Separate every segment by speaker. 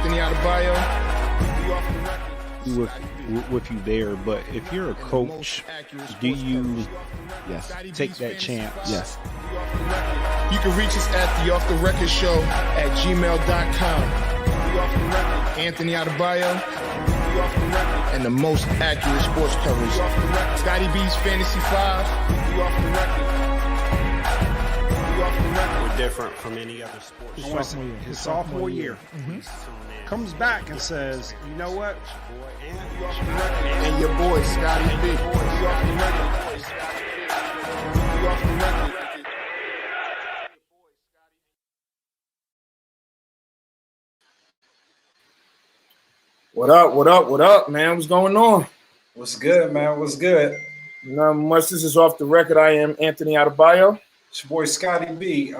Speaker 1: Anthony Adebayo. We off the record.
Speaker 2: With you there, but if you're a coach, do you take that chance?
Speaker 3: Yes.
Speaker 1: You can reach us at theofftherecordshow@gmail.com. Anthony Adebayo, and the most accurate sports coverage. Scotty B's Fantasy 5.
Speaker 4: We're different from any other sports.
Speaker 3: His sophomore year. Comes back and says, you know what?
Speaker 1: And your boy, Scotty B. What up, man? What's going on?
Speaker 5: What's good, man? What's good?
Speaker 1: Not much. This is Off the Record. I am Anthony Adebayo.
Speaker 5: It's your boy, Scotty B.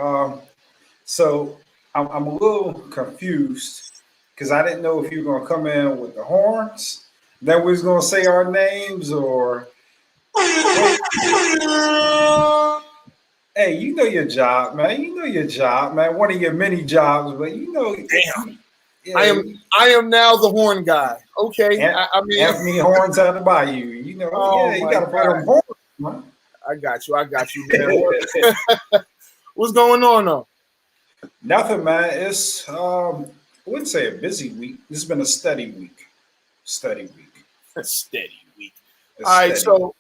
Speaker 5: So I'm a little confused because I didn't know if you were going to come in with the horns, then we was going to say our names, or hey, you know your job, man. You know your job, man. One of your many jobs, but you know.
Speaker 1: Damn.
Speaker 5: Yeah,
Speaker 1: I am now the horn guy. Okay. I mean,
Speaker 5: Anthony Horns out to buy you. You know, you got to play them horns, man.
Speaker 1: I got you, man. What's going on, though?
Speaker 5: Nothing, man. It's I wouldn't say a busy week. This has been a steady week.
Speaker 1: Steady week. All right, so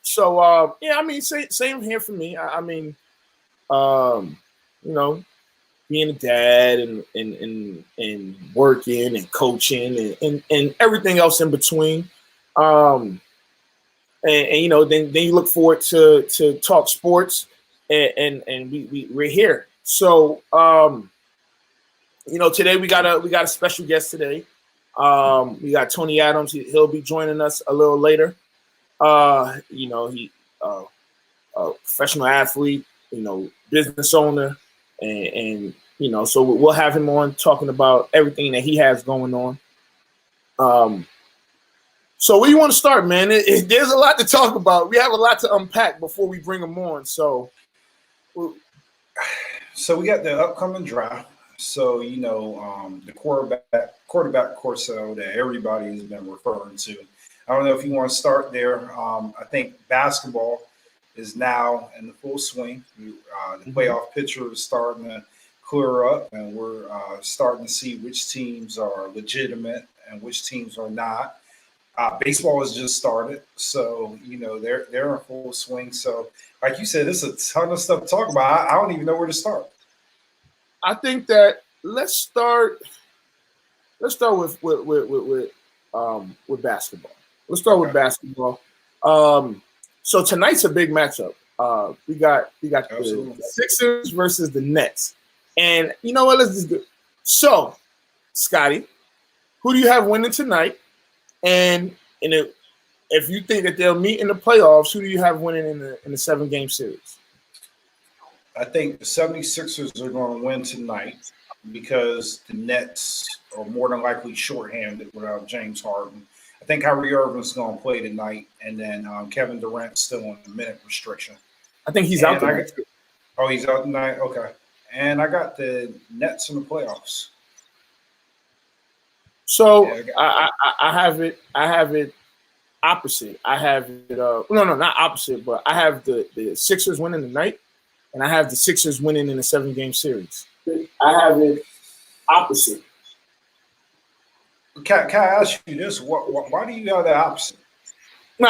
Speaker 1: yeah, I mean, same here for me. I mean, you know, being a dad and working and coaching and everything else in between. And you know, then you look forward to talk sports, and we're here. So you know, today we got a special guest today. We got Tony Adams. He'll be joining us a little later. You know, he a professional athlete, you know, business owner, and you know, so we'll have him on talking about everything that he has going on. So where you want to start, man? There's a lot to talk about. We have a lot to unpack before we bring him on. So
Speaker 5: we got the upcoming draft. So, you know, the quarterback carousel that everybody has been referring to. I don't know if you want to start there. I think basketball is now in the full swing. The playoff picture is starting to clear up, and we're starting to see which teams are legitimate and which teams are not. Baseball has just started, so you know they're in full swing. So, like you said, there's a ton of stuff to talk about. I don't even know where to start.
Speaker 1: I think that let's start with basketball. Let's start with basketball. So tonight's a big matchup. We got the Sixers versus the Nets, and you know what? Let's just do. So, Scotty, who do you have winning tonight? And if you think that they'll meet in the playoffs, who do you have winning in the 7-game series?
Speaker 5: I think the 76ers are going to win tonight because the Nets are more than likely shorthanded without James Harden. I think Kyrie Irving's going to play tonight, and then Kevin Durant's still on the minute restriction.
Speaker 1: I think he's out tonight.
Speaker 5: Oh, he's out tonight? Okay. And I got the Nets in the playoffs.
Speaker 1: So I have it opposite. I have it no, not opposite, but I have the Sixers winning tonight, and I have the Sixers winning in the 7-game series. I have it opposite.
Speaker 5: Can I ask you this? Why do you have the opposite?
Speaker 1: No,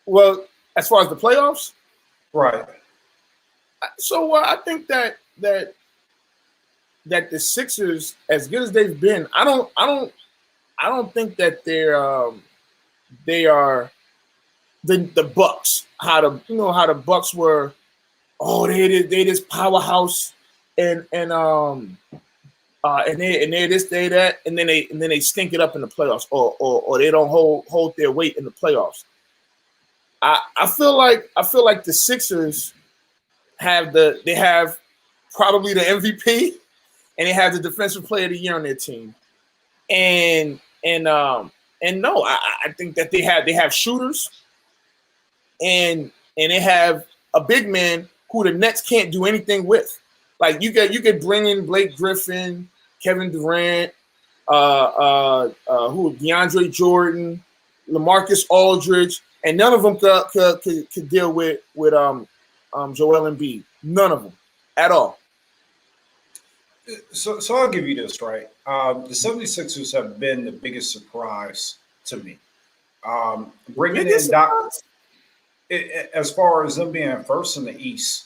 Speaker 1: well, as far as the playoffs,
Speaker 5: right?
Speaker 1: So I think that the Sixers, as good as they've been, I don't think that they are the Bucks. How the Bucks were. Oh, they this powerhouse, and they're this, they that, and then they stink it up in the playoffs, or they don't hold their weight in the playoffs. I feel like the Sixers have probably the MVP, and they have the Defensive Player of the Year on their team, and no, I think that they have shooters, and they have a big man who the Nets can't do anything with. Like you could bring in Blake Griffin, Kevin Durant, DeAndre Jordan, LaMarcus Aldridge, and none of them could deal with Joel Embiid. None of them at all.
Speaker 5: So I'll give you this, right? The 76ers have been the biggest surprise to me. Bringing in Doc, as far as them being first in the East,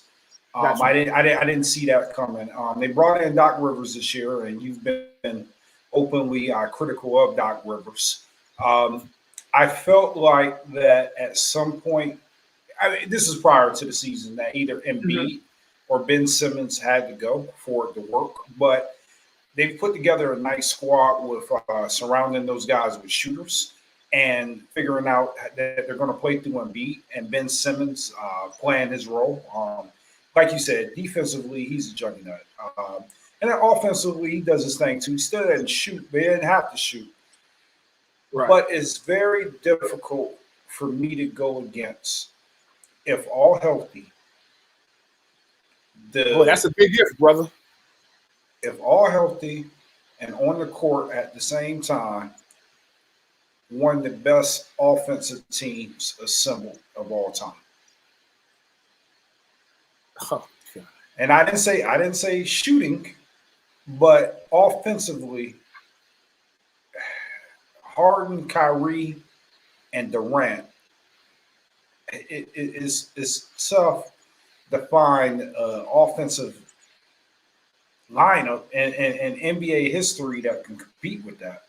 Speaker 5: I didn't see that coming. They brought in Doc Rivers this year, and you've been openly critical of Doc Rivers. I felt like that at some point, this is prior to the season, that either Embiid or Ben Simmons had to go for it to work. But they've put together a nice squad with surrounding those guys with shooters and figuring out that they're going to play through Embiid and Ben Simmons playing his role. Like you said, defensively, he's a juggernaut. And then offensively, he does his thing too. He still doesn't shoot. They didn't have to shoot. Right. But it's very difficult for me to go against, if all healthy.
Speaker 1: That's a big if, brother.
Speaker 5: If all healthy and on the court at the same time, one of the best offensive teams assembled of all time.
Speaker 1: Oh, God.
Speaker 5: And I didn't say shooting, but offensively, Harden, Kyrie, and Durant, it's tough to find offensive lineup in NBA history that can compete with that.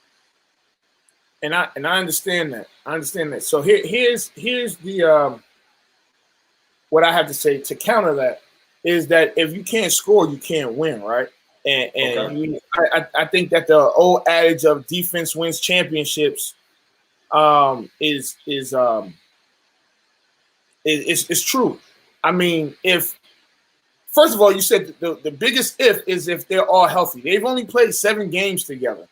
Speaker 1: And I understand that. So here's the what I have to say to counter that is that if you can't score, you can't win, right? And okay. I think that the old adage of defense wins championships is true. I mean, first of all, you said the biggest if is if they're all healthy. They've only played 7 games together.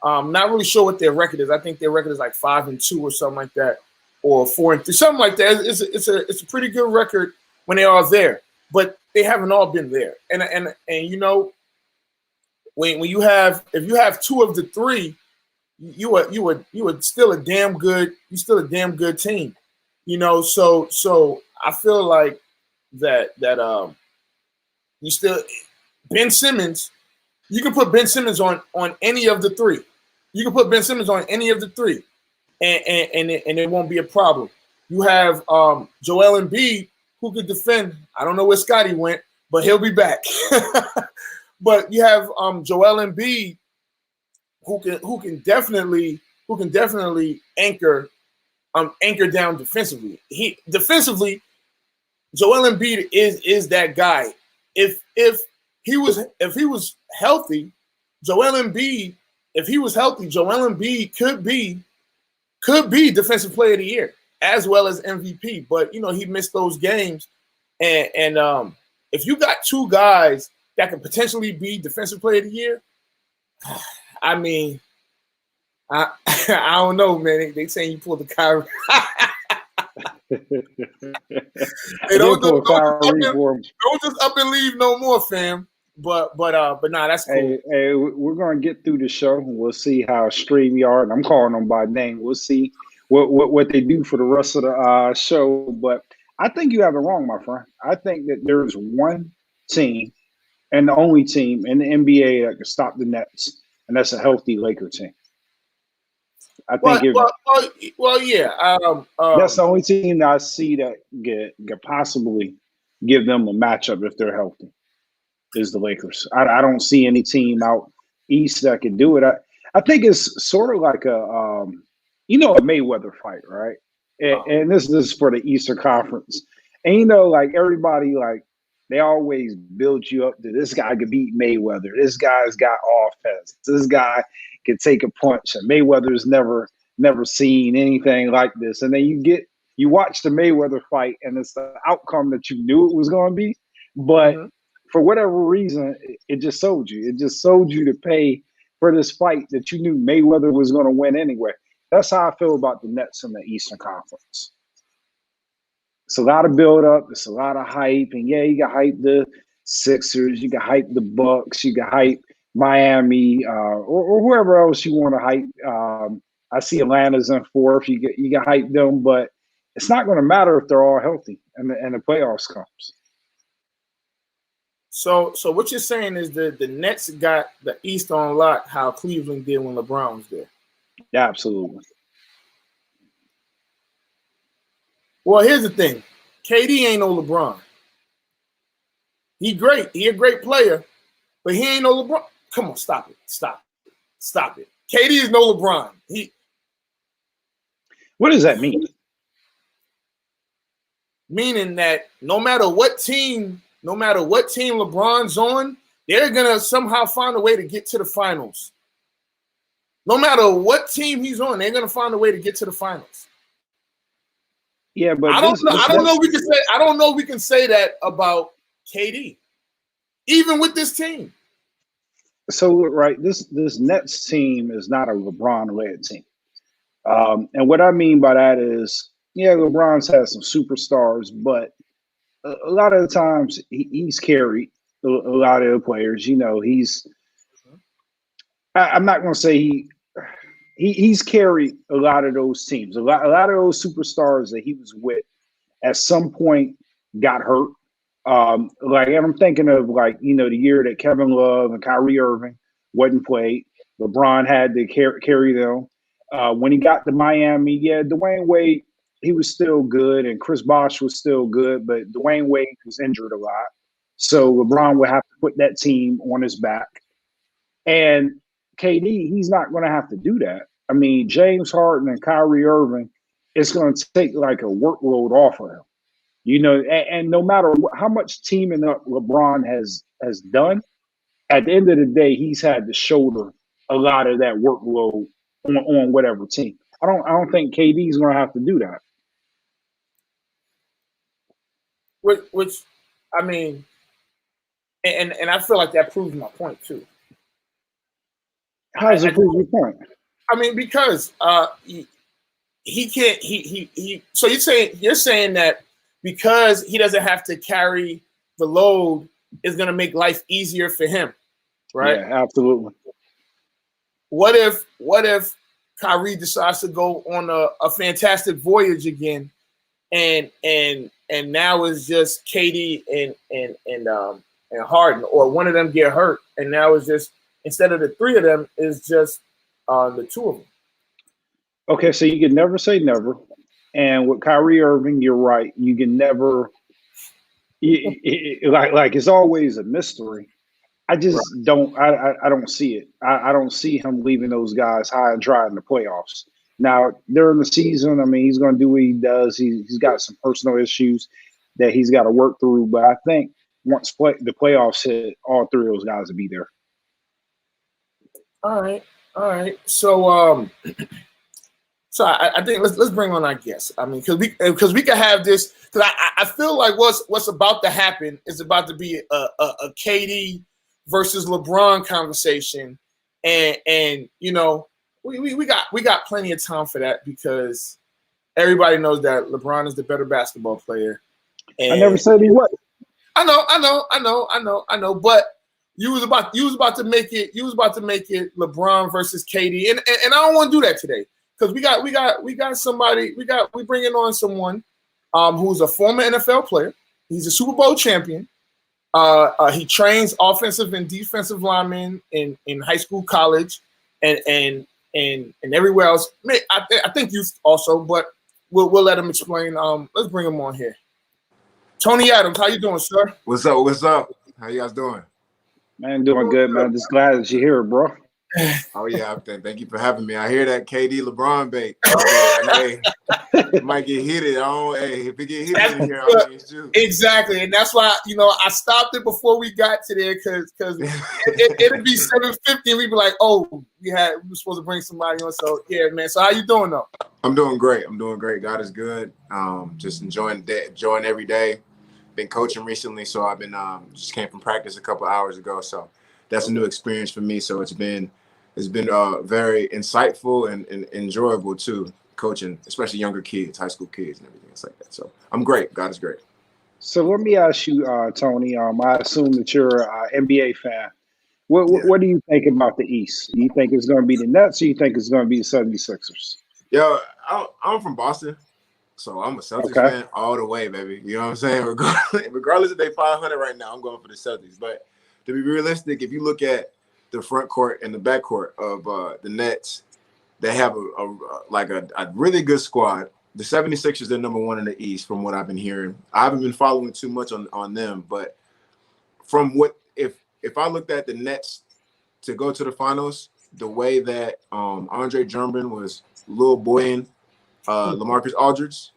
Speaker 1: Not really sure what their record is. I think their record is like 5-2 or something like that, or 4-3, something like that. It's a pretty good record when they are there, but they haven't all been there. And you know, when you have, if you have 2 of the 3, you are still a damn good team. You know, so I feel like that you still Ben Simmons. You can put Ben Simmons on any of the 3. You can put Ben Simmons on any of the 3, and it won't be a problem. You have Joel Embiid, who could defend. I don't know where Scotty went, but he'll be back. But you have Joel Embiid, who can definitely anchor down defensively. Defensively, Joel Embiid is that guy. If he was healthy, Joel Embiid could be Defensive Player of the Year as well as MVP. But you know, he missed those games, and if you got 2 guys that could potentially be Defensive Player of the Year, I mean, I don't know, man. They saying you pulled the Kyrie. Hey, don't just up and leave no more, fam. But nah, that's cool.
Speaker 6: Hey, we're gonna get through the show. We'll see how StreamYard, I'm calling them by name. We'll see what they do for the rest of the show. But I think you have it wrong, my friend. I think that there's one team and the only team in the NBA that can stop the Nets, and that's a healthy Laker team. I think
Speaker 1: yeah.
Speaker 6: That's the only team that I see that could possibly give them a matchup if they're healthy. Is the Lakers. I don't see any team out east that can do it. I think it's sort of like a Mayweather fight, right? And this is for the Eastern Conference. And you know, like everybody, like they always build you up to this guy could beat Mayweather. This guy's got offense. This guy can take a punch. And Mayweather's never seen anything like this. And then you watch the Mayweather fight, and it's the outcome that you knew it was going to be, but for whatever reason, it just sold you. It just sold you to pay for this fight that you knew Mayweather was going to win anyway. That's how I feel about the Nets in the Eastern Conference. It's a lot of build up. It's a lot of hype. And yeah, you can hype the Sixers. You can hype the Bucks. You can hype Miami, or whoever else you want to hype. I see Atlanta's in fourth. You can hype them, but it's not going to matter if they're all healthy and the playoffs comes.
Speaker 1: So what you're saying is that the Nets got the East on lock, how Cleveland did when LeBron was there.
Speaker 6: Yeah, absolutely.
Speaker 1: Well, here's the thing. KD ain't no LeBron. He great. He a great player, but he ain't no LeBron. Come on, stop it. Stop it. KD is no LeBron.
Speaker 6: What does that mean?
Speaker 1: Meaning that no matter what team LeBron's on, they're gonna somehow find a way to get to the finals. No matter what team he's on, they're gonna find a way to get to the finals.
Speaker 6: Yeah, but
Speaker 1: I don't know if we can say that about KD, even with this team.
Speaker 6: So right, this Nets team is not a LeBron-led team. And what I mean by that is, yeah, LeBron's had some superstars, but a lot of the times he's carried a lot of the players. You know, I'm not going to say he's carried a lot of those teams. A lot of those superstars that he was with at some point got hurt. Like I'm thinking of the year that Kevin Love and Kyrie Irving wasn't played. LeBron had to carry them. When he got to Miami, yeah, Dwayne Wade, he was still good, and Chris Bosh was still good, but Dwayne Wade was injured a lot. So LeBron would have to put that team on his back. And KD, he's not going to have to do that. I mean, James Harden and Kyrie Irving, it's going to take like a workload off of him. You know, and no matter how much teaming up LeBron has done, at the end of the day, he's had to shoulder a lot of that workload on whatever team. I don't think KD's going to have to do that.
Speaker 1: Which I mean, and I feel like that proves my point too.
Speaker 6: How does it prove your point?
Speaker 1: I mean, because he can't. So you're saying that because he doesn't have to carry the load, is going to make life easier for him, right?
Speaker 6: Yeah, absolutely.
Speaker 1: What if Kyrie decides to go on a fantastic voyage again, and now it's just KD and Harden, or one of them get hurt, and now it's just, instead of the three of them, it's just the two of them.
Speaker 6: Okay, so you can never say never. And with Kyrie Irving, you're right. You can never like it's always a mystery. I just don't. I don't see it. I don't see him leaving those guys high and dry in the playoffs. Now during the season, I mean, he's going to do what he does. He's got some personal issues that he's got to work through. But I think once the playoffs hit, all three of those guys will be there.
Speaker 1: All right. So so I think let's bring on our guest. I mean, because we can have this, because I feel like what's about to happen is about to be a KD versus LeBron conversation, and you know we got plenty of time for that, because everybody knows that LeBron is the better basketball player. And
Speaker 6: I never said he was.
Speaker 1: I know, but you was about to make it LeBron versus KD, and I don't want to do that today, because we got somebody, we bringing on someone who's a former NFL player. He's a Super Bowl champion. He trains offensive and defensive linemen in high school, college, and everywhere else. I think youth also, but we'll let him explain. Let's bring him on here. Tony Adams, how you doing, sir?
Speaker 7: What's up? How you guys doing?
Speaker 6: Man, doing good, man. Just glad that you're here, bro.
Speaker 7: Oh yeah, thank you for having me. I hear that KD LeBron bait. Hey, it might get heated. If it get heated in here,
Speaker 1: exactly, and that's why I stopped it before we got to there, because it'd be 7:50, and we'd be like, oh, we were supposed to bring somebody on. So yeah, man. So how you doing though?
Speaker 7: I'm doing great. God is good. Just enjoying every day. Been coaching recently, so I've been just came from practice a couple hours ago. So that's a new experience for me. So it's been very insightful and enjoyable too, coaching, especially younger kids, high school kids, and everything else like that. So I'm great. God is great.
Speaker 6: So let me ask you, Tony. I assume that you're an NBA fan. What do you think about the East? Do you think it's going to be the Nets, or you think it's going to be the 76ers?
Speaker 7: Yo, I'm from Boston, so I'm a Celtics fan all the way, baby. You know what I'm saying? Regardless if they 500 right now, I'm going for the Celtics. But to be realistic, if you look at the front court and the back court of the Nets, they have a really good squad. The 76ers, they're number one in the East from what I've been hearing. I haven't been following too much on them, but from what if I looked at the Nets to go to the finals, the way that Andre Drummond was little boying LaMarcus Aldridge,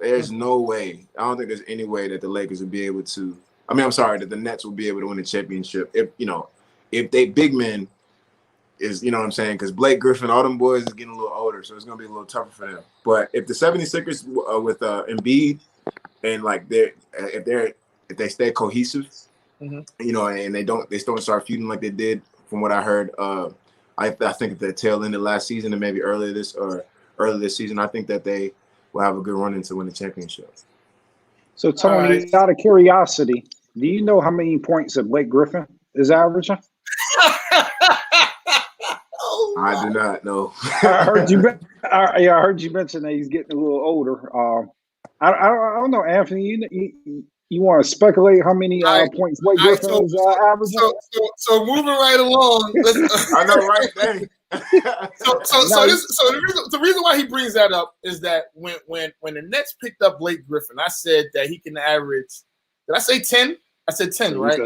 Speaker 7: there's no way. I don't think there's any way that the Lakers would be able to. I mean, I'm sorry, that the Nets will be able to win the championship if they big men is, you know what I'm saying? Because Blake Griffin, all them boys is getting a little older, so it's gonna be a little tougher for them. But if the 76ers with Embiid and like if they stay cohesive, and they don't start feuding like they did from what I heard. I think at the tail end of last season and maybe early this season, I think that they will have a good run into win the championship.
Speaker 6: So Tony, out of curiosity, do you know how many points that Blake Griffin is averaging?
Speaker 7: I do not know.
Speaker 6: I heard you mention that he's getting a little older. I don't know, Anthony. You want to speculate how many points Blake Griffin is averaging?
Speaker 1: So moving right along.
Speaker 7: I know, right? Dang.
Speaker 1: The reason why he brings that up is that when the Nets picked up Blake Griffin, I said that he can average. Did I say 10? I said 10, right?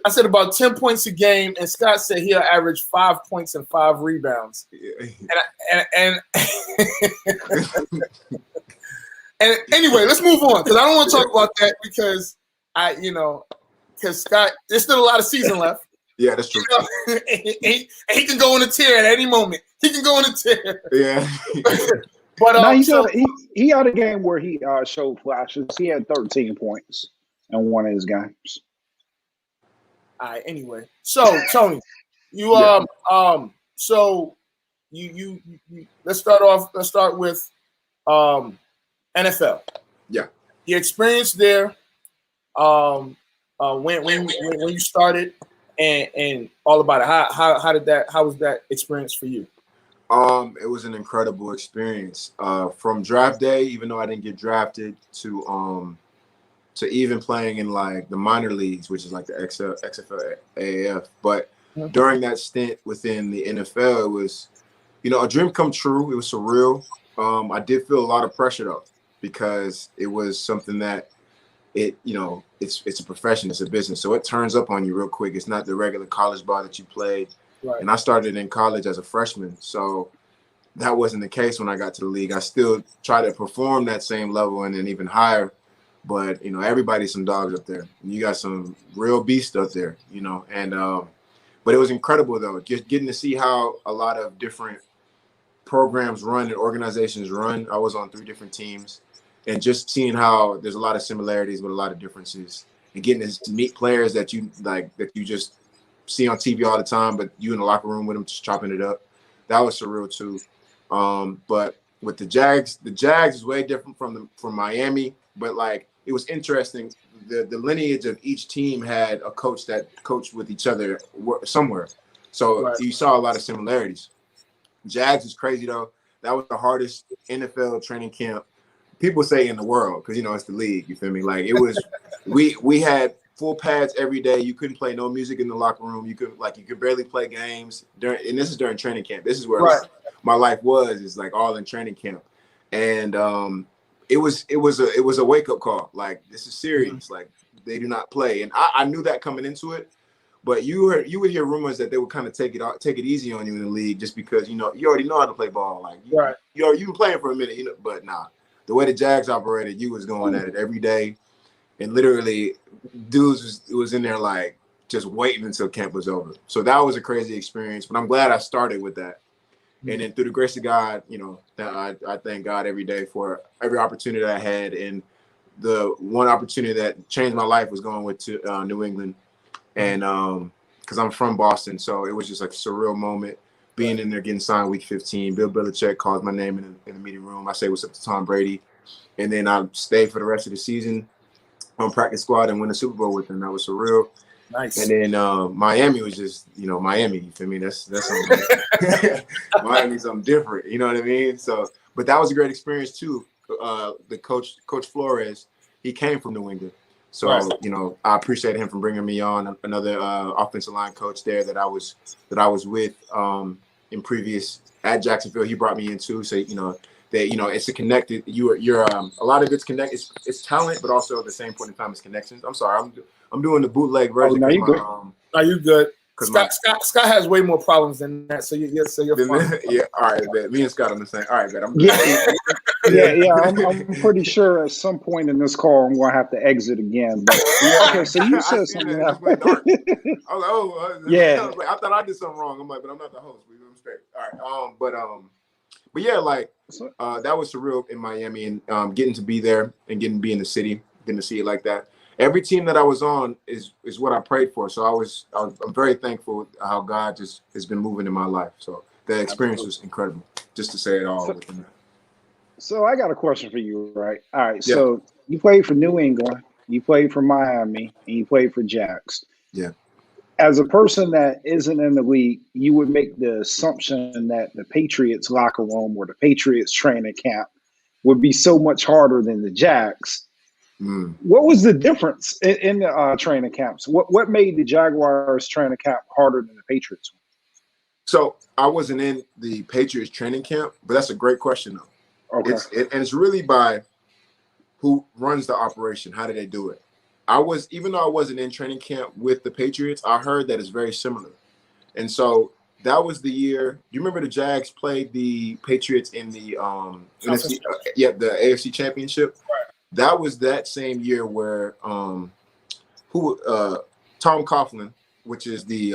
Speaker 1: I said about 10 points a game, and Scott said he'll average 5 points and 5 rebounds. And anyway, let's move on because I don't want to talk about that because because Scott, there's still a lot of season left.
Speaker 7: Yeah, that's true.
Speaker 1: And he can go on a tear at any moment. He can go on a tear.
Speaker 7: Yeah.
Speaker 6: But he had a game where he showed flashes. He had 13 points in one of his games.
Speaker 1: All right. Anyway, so Tony, you so you let's start with NFL.
Speaker 7: Yeah.
Speaker 1: Your experience there, when you started, and all about it. How was that experience for you?
Speaker 7: It was an incredible experience. From draft day, even though I didn't get drafted, to even playing in like the minor leagues, which is like the XFL, AAF. But during that stint within the NFL, it was, a dream come true. It was surreal. I did feel a lot of pressure though, because it was something that it's a profession, it's a business. So it turns up on you real quick. It's not the regular college ball that you played. Right. And I started in college as a freshman. So that wasn't the case when I got to the league. I still try to perform that same level and then even higher. But, everybody's some dogs up there. You got some real beasts up there, and but it was incredible, though, just getting to see how a lot of different programs run and organizations run. I was on 3 different teams, and just seeing how there's a lot of similarities but a lot of differences, and getting to meet players that you just see on TV all the time, but you in the locker room with them just chopping it up. That was surreal too. But with the Jags is way different from Miami, but like it was interesting. The lineage of each team had a coach that coached with each other somewhere. So You saw a lot of similarities. Jags is crazy though. That was the hardest NFL training camp, people say, in the world, because it's the league. You feel me? Like it was, we had full pads every day. You couldn't play no music in the locker room. You could barely play games and this is during training camp. This is where my life is like all in training camp, and it was a wake up call. Like this is serious. Mm-hmm. Like they do not play, and I knew that coming into it. But you would hear rumors that they would kind of take it easy on you in the league just because you already know how to play ball. Like you've been playing for a minute, but nah. The way the Jags operated, you was going at it every day, and literally, dudes was in there like just waiting until camp was over. So that was a crazy experience. But I'm glad I started with that, and then through the grace of God, that I thank God every day for every opportunity that I had. And the one opportunity that changed my life was going to New England, and because I'm from Boston, so it was just like a surreal moment. Being in there, getting signed week 15. Bill Belichick calls my name in the meeting room. I say what's up to Tom Brady. And then I stayed for the rest of the season on practice squad and win the Super Bowl with him. That was surreal.
Speaker 1: Nice.
Speaker 7: And then Miami was just, Miami. You feel me? That's something. Miami's something different. You know what I mean? So, but that was a great experience too. The Coach Flores, he came from New England. So,
Speaker 1: right.
Speaker 7: I appreciate him for bringing me on. Another offensive line coach there that I was with in previous at Jacksonville. He brought me in too. So, that it's a connected. You're a lot of it's connected. It's talent, but also at the same point in time, it's connections. I'm sorry, I'm doing the bootleg version.
Speaker 6: No, you good.
Speaker 1: No, you good. Scott has way more problems than that, so you're fine.
Speaker 7: Yeah, all right, man. Me and Scott on the same. All right, man. I'm
Speaker 6: good. Yeah. I'm pretty sure at some point in this call I'm gonna have to exit again. But okay, so you said something else.
Speaker 7: I was like,
Speaker 6: yeah.
Speaker 7: I thought I did something wrong. I'm like, but I'm not the host. I'm straight. All right. But yeah, like that was surreal in Miami, and getting to be there and getting to be in the city, getting to see it like that. Every team that I was on is what I prayed for. So I'm very thankful how God just has been moving in my life. So the experience was incredible, just to say it all.
Speaker 6: So I got a question for you, right? All right. Yeah. So you played for New England, you played for Miami, and you played for Jax.
Speaker 7: Yeah.
Speaker 6: As a person that isn't in the league, you would make the assumption that the Patriots locker room or the Patriots training camp would be so much harder than the Jags. What was the difference in the training camps? What made the Jaguars training camp harder than the Patriots?
Speaker 7: So I wasn't in the Patriots training camp, but that's a great question though.
Speaker 6: Okay.
Speaker 7: And it's really by who runs the operation. How do they do it? Even though I wasn't in training camp with the Patriots, I heard that it's very similar. And so that was the year. Do you remember the Jags played the Patriots in the NFC, the AFC Championship?
Speaker 1: Right.
Speaker 7: That was that same year where Tom Coughlin, which is he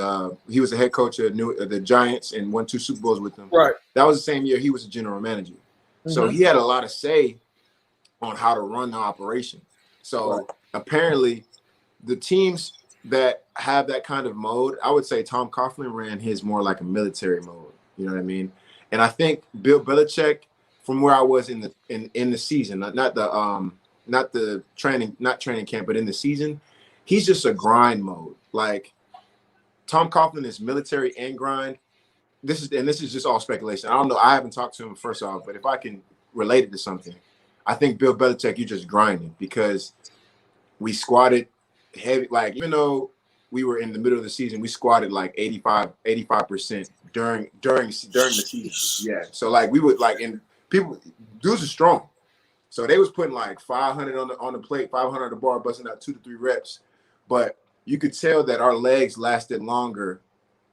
Speaker 7: was the head coach of the Giants and won 2 Super Bowls with them.
Speaker 1: Right.
Speaker 7: That was the same year he was a general manager. Mm-hmm. So he had a lot of say on how to run the operation. So apparently the teams that have that kind of mode, I would say Tom Coughlin ran his more like a military mode. You know what I mean? And I think Bill Belichick, from where I was in the season, not training camp, but in the season, he's just a grind mode. Like Tom Coughlin is military and grind. This is just all speculation. I don't know. I haven't talked to him first off, but if I can relate it to something, I think Bill Belichick, you're just grinding because we squatted heavy. Like even though we were in the middle of the season, we squatted like 85% during the season. Yeah. So like we would dudes are strong. So they was putting like 500 on the plate, 500 on the bar, busting out 2 to 3 reps. But you could tell that our legs lasted longer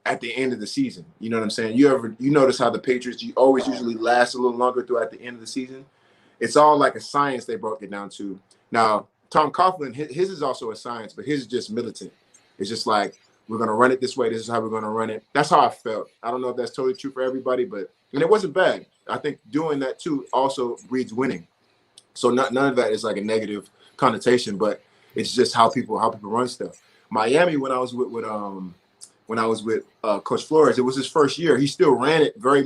Speaker 7: at the end of the season. You know what I'm saying? You notice how the Patriots always usually last a little longer throughout the end of the season? It's all like a science they broke it down to. Now, Tom Coughlin, his is also a science, but his is just militant. It's just like, we're going to run it this way. This is how we're going to run it. That's how I felt. I don't know if that's totally true for everybody, and it wasn't bad. I think doing that too also breeds winning. So none of that is like a negative connotation, but it's just how people run stuff. Miami, when I was with Coach Flores, it was his first year. He still ran it very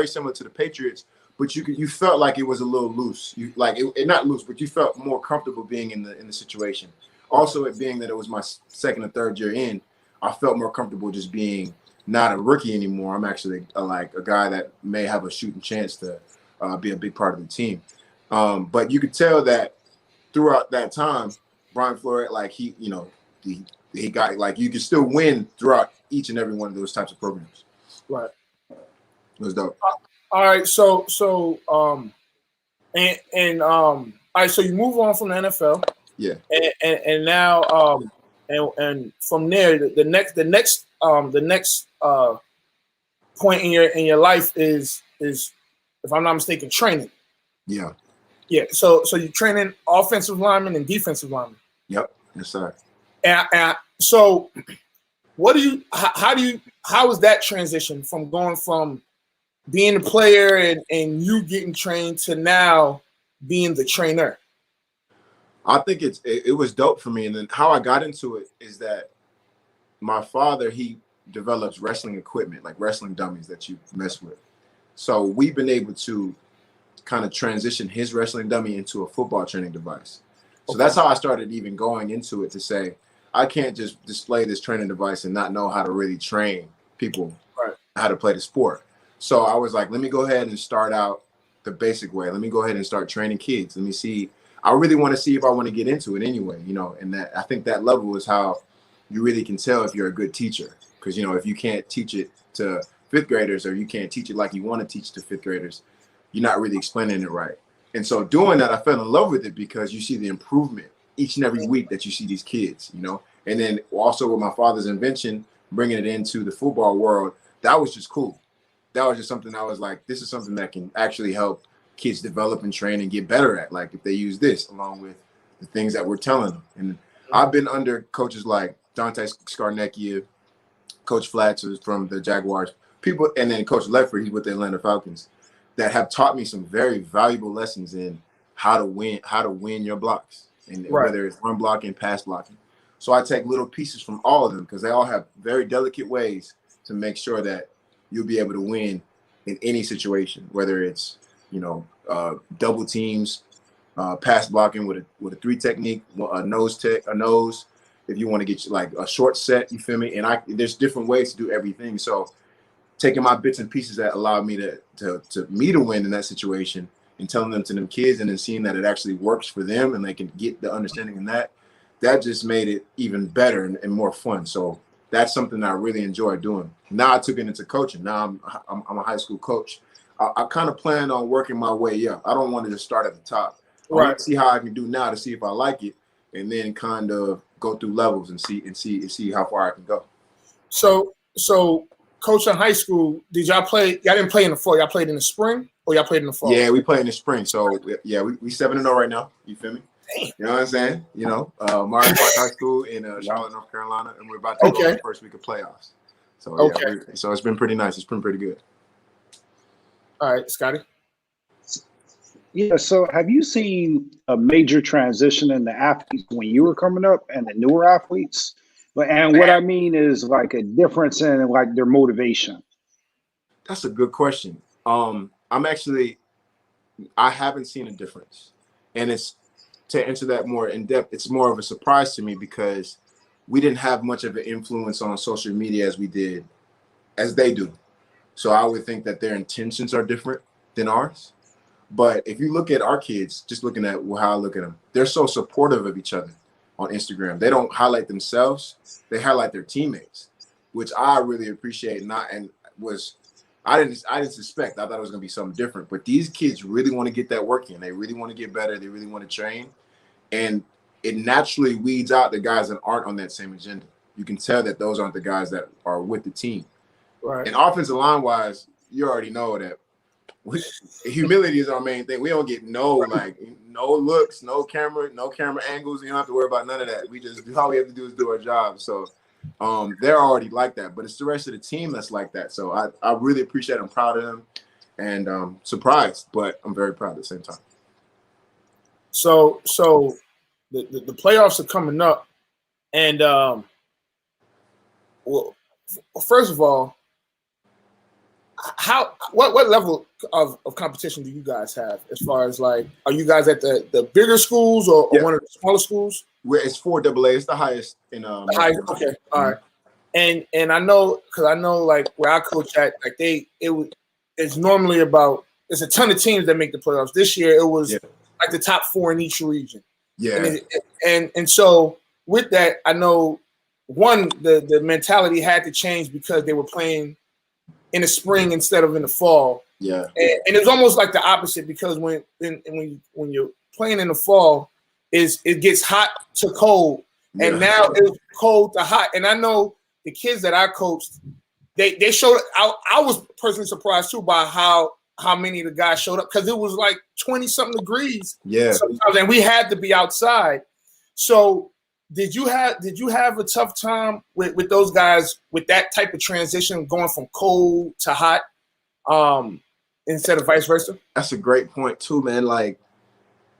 Speaker 7: similar to the Patriots, but you felt like it was a little loose. You like it not loose, but you felt more comfortable being in the situation. Also, it being that it was my second or third year in, I felt more comfortable just being not a rookie anymore. I'm actually like a guy that may have a shooting chance to be a big part of the team. But you could tell that throughout that time, Brian Flores, like he got like you could still win throughout each and every one of those types of programs.
Speaker 1: Right.
Speaker 7: It was dope.
Speaker 1: All right. So all right. So you move on from the NFL.
Speaker 7: Yeah.
Speaker 1: And now and from there the next point in your life is if I'm not mistaken training.
Speaker 7: Yeah.
Speaker 1: Yeah. So you're training offensive linemen and defensive linemen.
Speaker 7: Yep. Yes, sir.
Speaker 1: And so how is that transition from going from being a player and you getting trained to now being the trainer?
Speaker 7: I think it was dope for me. And then how I got into it is that my father, he develops wrestling equipment, like wrestling dummies that you mess with. So we've been able to kind of transition his wrestling dummy into a football training device. So that's how I started even going into it to say, I can't just display this training device and not know how to really train people how to play the sport. So I was like, let me go ahead and start out the basic way. Let me go ahead and start training kids. Let me see. I really want to see if I want to get into it anyway, you know, and that I think that level is how you really can tell if you're a good teacher. Because, you know, if you can't teach it to fifth graders, or you can't teach it like you want to teach to fifth graders, you're not really explaining it right. And so doing that, I fell in love with it because you see the improvement each and every week that you see these kids, you know. And then also with my father's invention, bringing it into the football world, that was just cool. That was just something I was like, this is something that can actually help kids develop and train and get better at, like if they use this along with the things that we're telling them. And I've been under coaches like Dante Scarnecchia, Coach Flats is from the Jaguars, people, and then Coach Ledford, he's with the Atlanta Falcons, that have taught me some very valuable lessons in how to win your blocks, and whether it's run blocking, pass blocking. So I take little pieces from all of them because they all have very delicate ways to make sure that you'll be able to win in any situation, whether it's, you know, double teams, pass blocking with a 3 technique, a nose. If you want to get like a short set, you feel me? And there's different ways to do everything. So taking my bits and pieces that allowed me to win in that situation and telling them to them kids, and then seeing that it actually works for them and they can get the understanding in that just made it even better and more fun. So that's something I really enjoy doing. Now I took it into coaching. Now I'm a high school coach. I kind of plan on working my way up. I don't want to just start at the top. I want to see how I can do now to see if I like it, and then kind of go through levels and see how far I can go. So coach in high school, did y'all play? Y'all didn't play in the fall. Y'all played in the spring, or y'all played in the fall? Yeah, we played in the spring. So yeah, we 7-0 right now. You feel me? Damn. You know what I'm saying? You know, Martin Park High School in Charlotte, North Carolina, and we're about to go the first week of playoffs. So yeah, so it's been pretty nice. It's been pretty good. All right, Scotty.
Speaker 6: Yeah, so have you seen a major transition in the athletes when you were coming up and the newer athletes? And what I mean is like a difference in like their motivation.
Speaker 7: That's a good question. I haven't seen a difference. And it's, to answer that more in depth, it's more of a surprise to me because we didn't have much of an influence on social media as they do. So I would think that their intentions are different than ours. But if you look at our kids, just looking at how I look at them, they're so supportive of each other on Instagram. They don't highlight themselves; they highlight their teammates, which I really appreciate. I didn't suspect. I thought it was going to be something different. But these kids really want to get that work in. They really want to get better. They really want to train, and it naturally weeds out the guys that aren't on that same agenda. You can tell that those aren't the guys that are with the team. Right. And offensive line wise, you already know that. Humility is our main thing. We don't get no looks, no camera angles. You don't have to worry about none of that. All we have to do is do our job. So they're already like that, but it's the rest of the team that's like that. So I really appreciate it. I'm proud of them, and surprised, but I'm very proud at the same time. So the playoffs are coming up, and well, first of all, what level of competition do you guys have as far as like, are you guys at the bigger schools or one of the smaller schools? It's 4AA. It's the highest in the highest. Okay, all right. And I know, because I know like where I coach at, like it's normally about, there's a ton of teams that make the playoffs. This year it was like the top 4 in each region. Yeah. And so with that, I know the mentality had to change because they were playing in the spring instead of in the fall. Yeah. And it's almost like the opposite, because when you're playing in the fall, it gets hot to cold. Yeah. And now it's cold to hot. And I know the kids that I coached, they showed, I was personally surprised too by how many of the guys showed up, because it was like 20-something degrees. Yeah. Sometimes, and we had to be outside. So did you have a tough time with those guys with that type of transition, going from cold to hot, instead of vice versa? That's a great point too, man. Like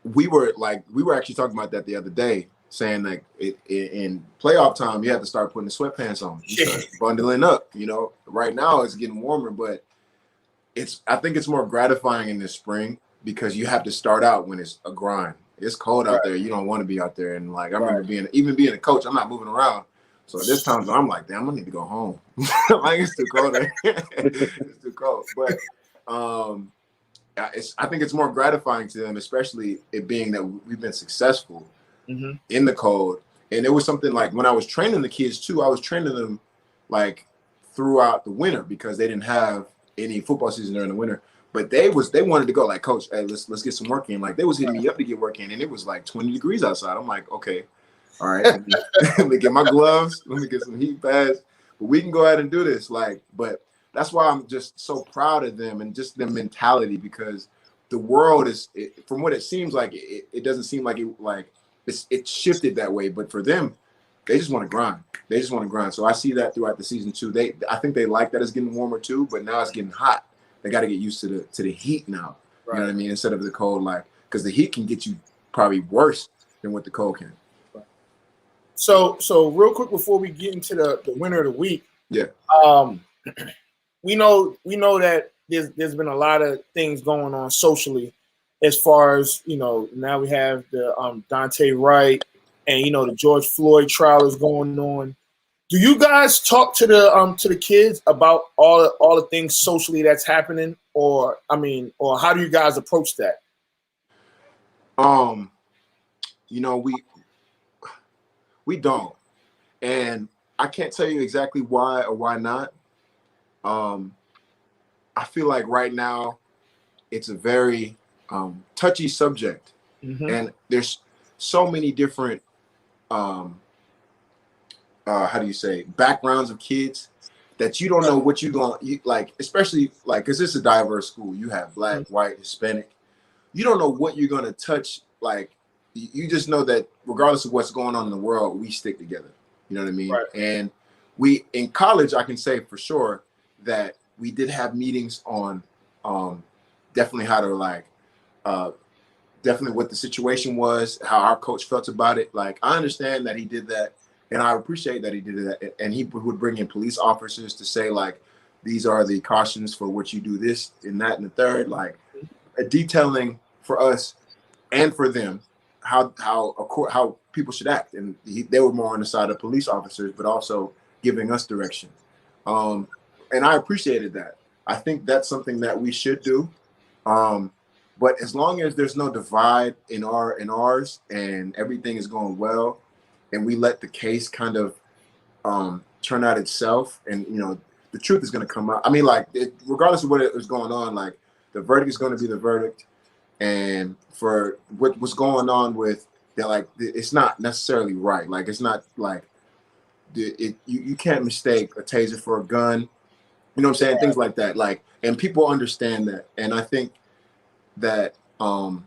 Speaker 7: we were actually talking about that the other day, saying like in playoff time you have to start putting the sweatpants on, you start bundling up. You know, right now it's getting warmer, but I think it's more gratifying in the spring because you have to start out when it's a grind. It's cold out there. You don't want to be out there. And like I remember being a coach, I'm not moving around. So this time I'm like, damn, I need to go home. Like it's too cold there. It's too cold. But I think it's more gratifying to them, especially it being that we've been successful in the cold. And it was something like when I was training the kids too, I was training them like throughout the winter because they didn't have any football season during the winter. But they wanted to go like, Coach, hey, let's get some work in. Like they was hitting me up to get work in, and it was like 20 degrees outside. I'm like, okay, all right, let me get my gloves, let me get some heat pads, but we can go ahead and do this. Like, but that's why I'm just so proud of them and just their mentality, because the world is, from what it seems like, it doesn't seem like it shifted that way. But for them, they just want to grind. They just want to grind. So I see that throughout the season too. I think they like that it's getting warmer too, but now it's getting hot. They got to get used to the heat now. Right. You know what I mean? Instead of the cold, like, because the heat can get you probably worse than what the cold can.
Speaker 1: Right. So real quick before we get into the winner of the week, we know that there's been a lot of things going on socially, as far as now we have the Dante Wright and the George Floyd trial is going on. Do you guys talk to the kids about all the things socially that's happening, or how do you guys approach that?
Speaker 7: We don't, and I can't tell you exactly why or why not. I feel like right now it's a very touchy subject, and there's so many different how do you say, backgrounds of kids that you don't know what you're going like, especially like, because it's a diverse school. You have Black, white, Hispanic. You don't know what you're going to touch. Like, you just know that regardless of what's going on in the world, we stick together. You know what I mean? Right. And we, in college, I can say for sure that we did have meetings on definitely how to definitely what the situation was, how our coach felt about it. Like, I understand that he did that. And I appreciate that he did that. And he would bring in police officers to say, like, these are the cautions for what you do this and that and the third, like detailing for us and for them how people should act. And they were more on the side of police officers, but also giving us direction. And I appreciated that. I think that's something that we should do. But as long as there's no divide in ours and everything is going well, and we let the case kind of turn out itself, and the truth is going to come out. I mean, like, regardless of what is going on, like, the verdict is going to be the verdict. And for what's going on with that, like, it's not necessarily right. Like, it's not like you can't mistake a taser for a gun. You know what I'm saying? Things like that. Like, and people understand that. And I think that our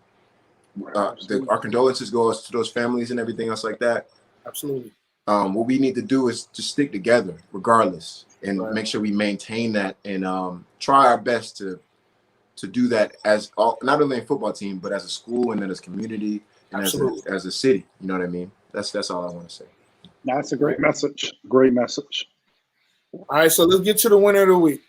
Speaker 7: condolences goes to those families and everything else like that.
Speaker 1: Absolutely.
Speaker 7: What we need to do is just stick together regardless, and make sure we maintain that, and try our best to do that as not only a football team, but as a school, and then as a community, and as a city. You know what I mean? That's all I want to say.
Speaker 6: That's a great message. Great message.
Speaker 1: All right, so let's get to the winner of the week.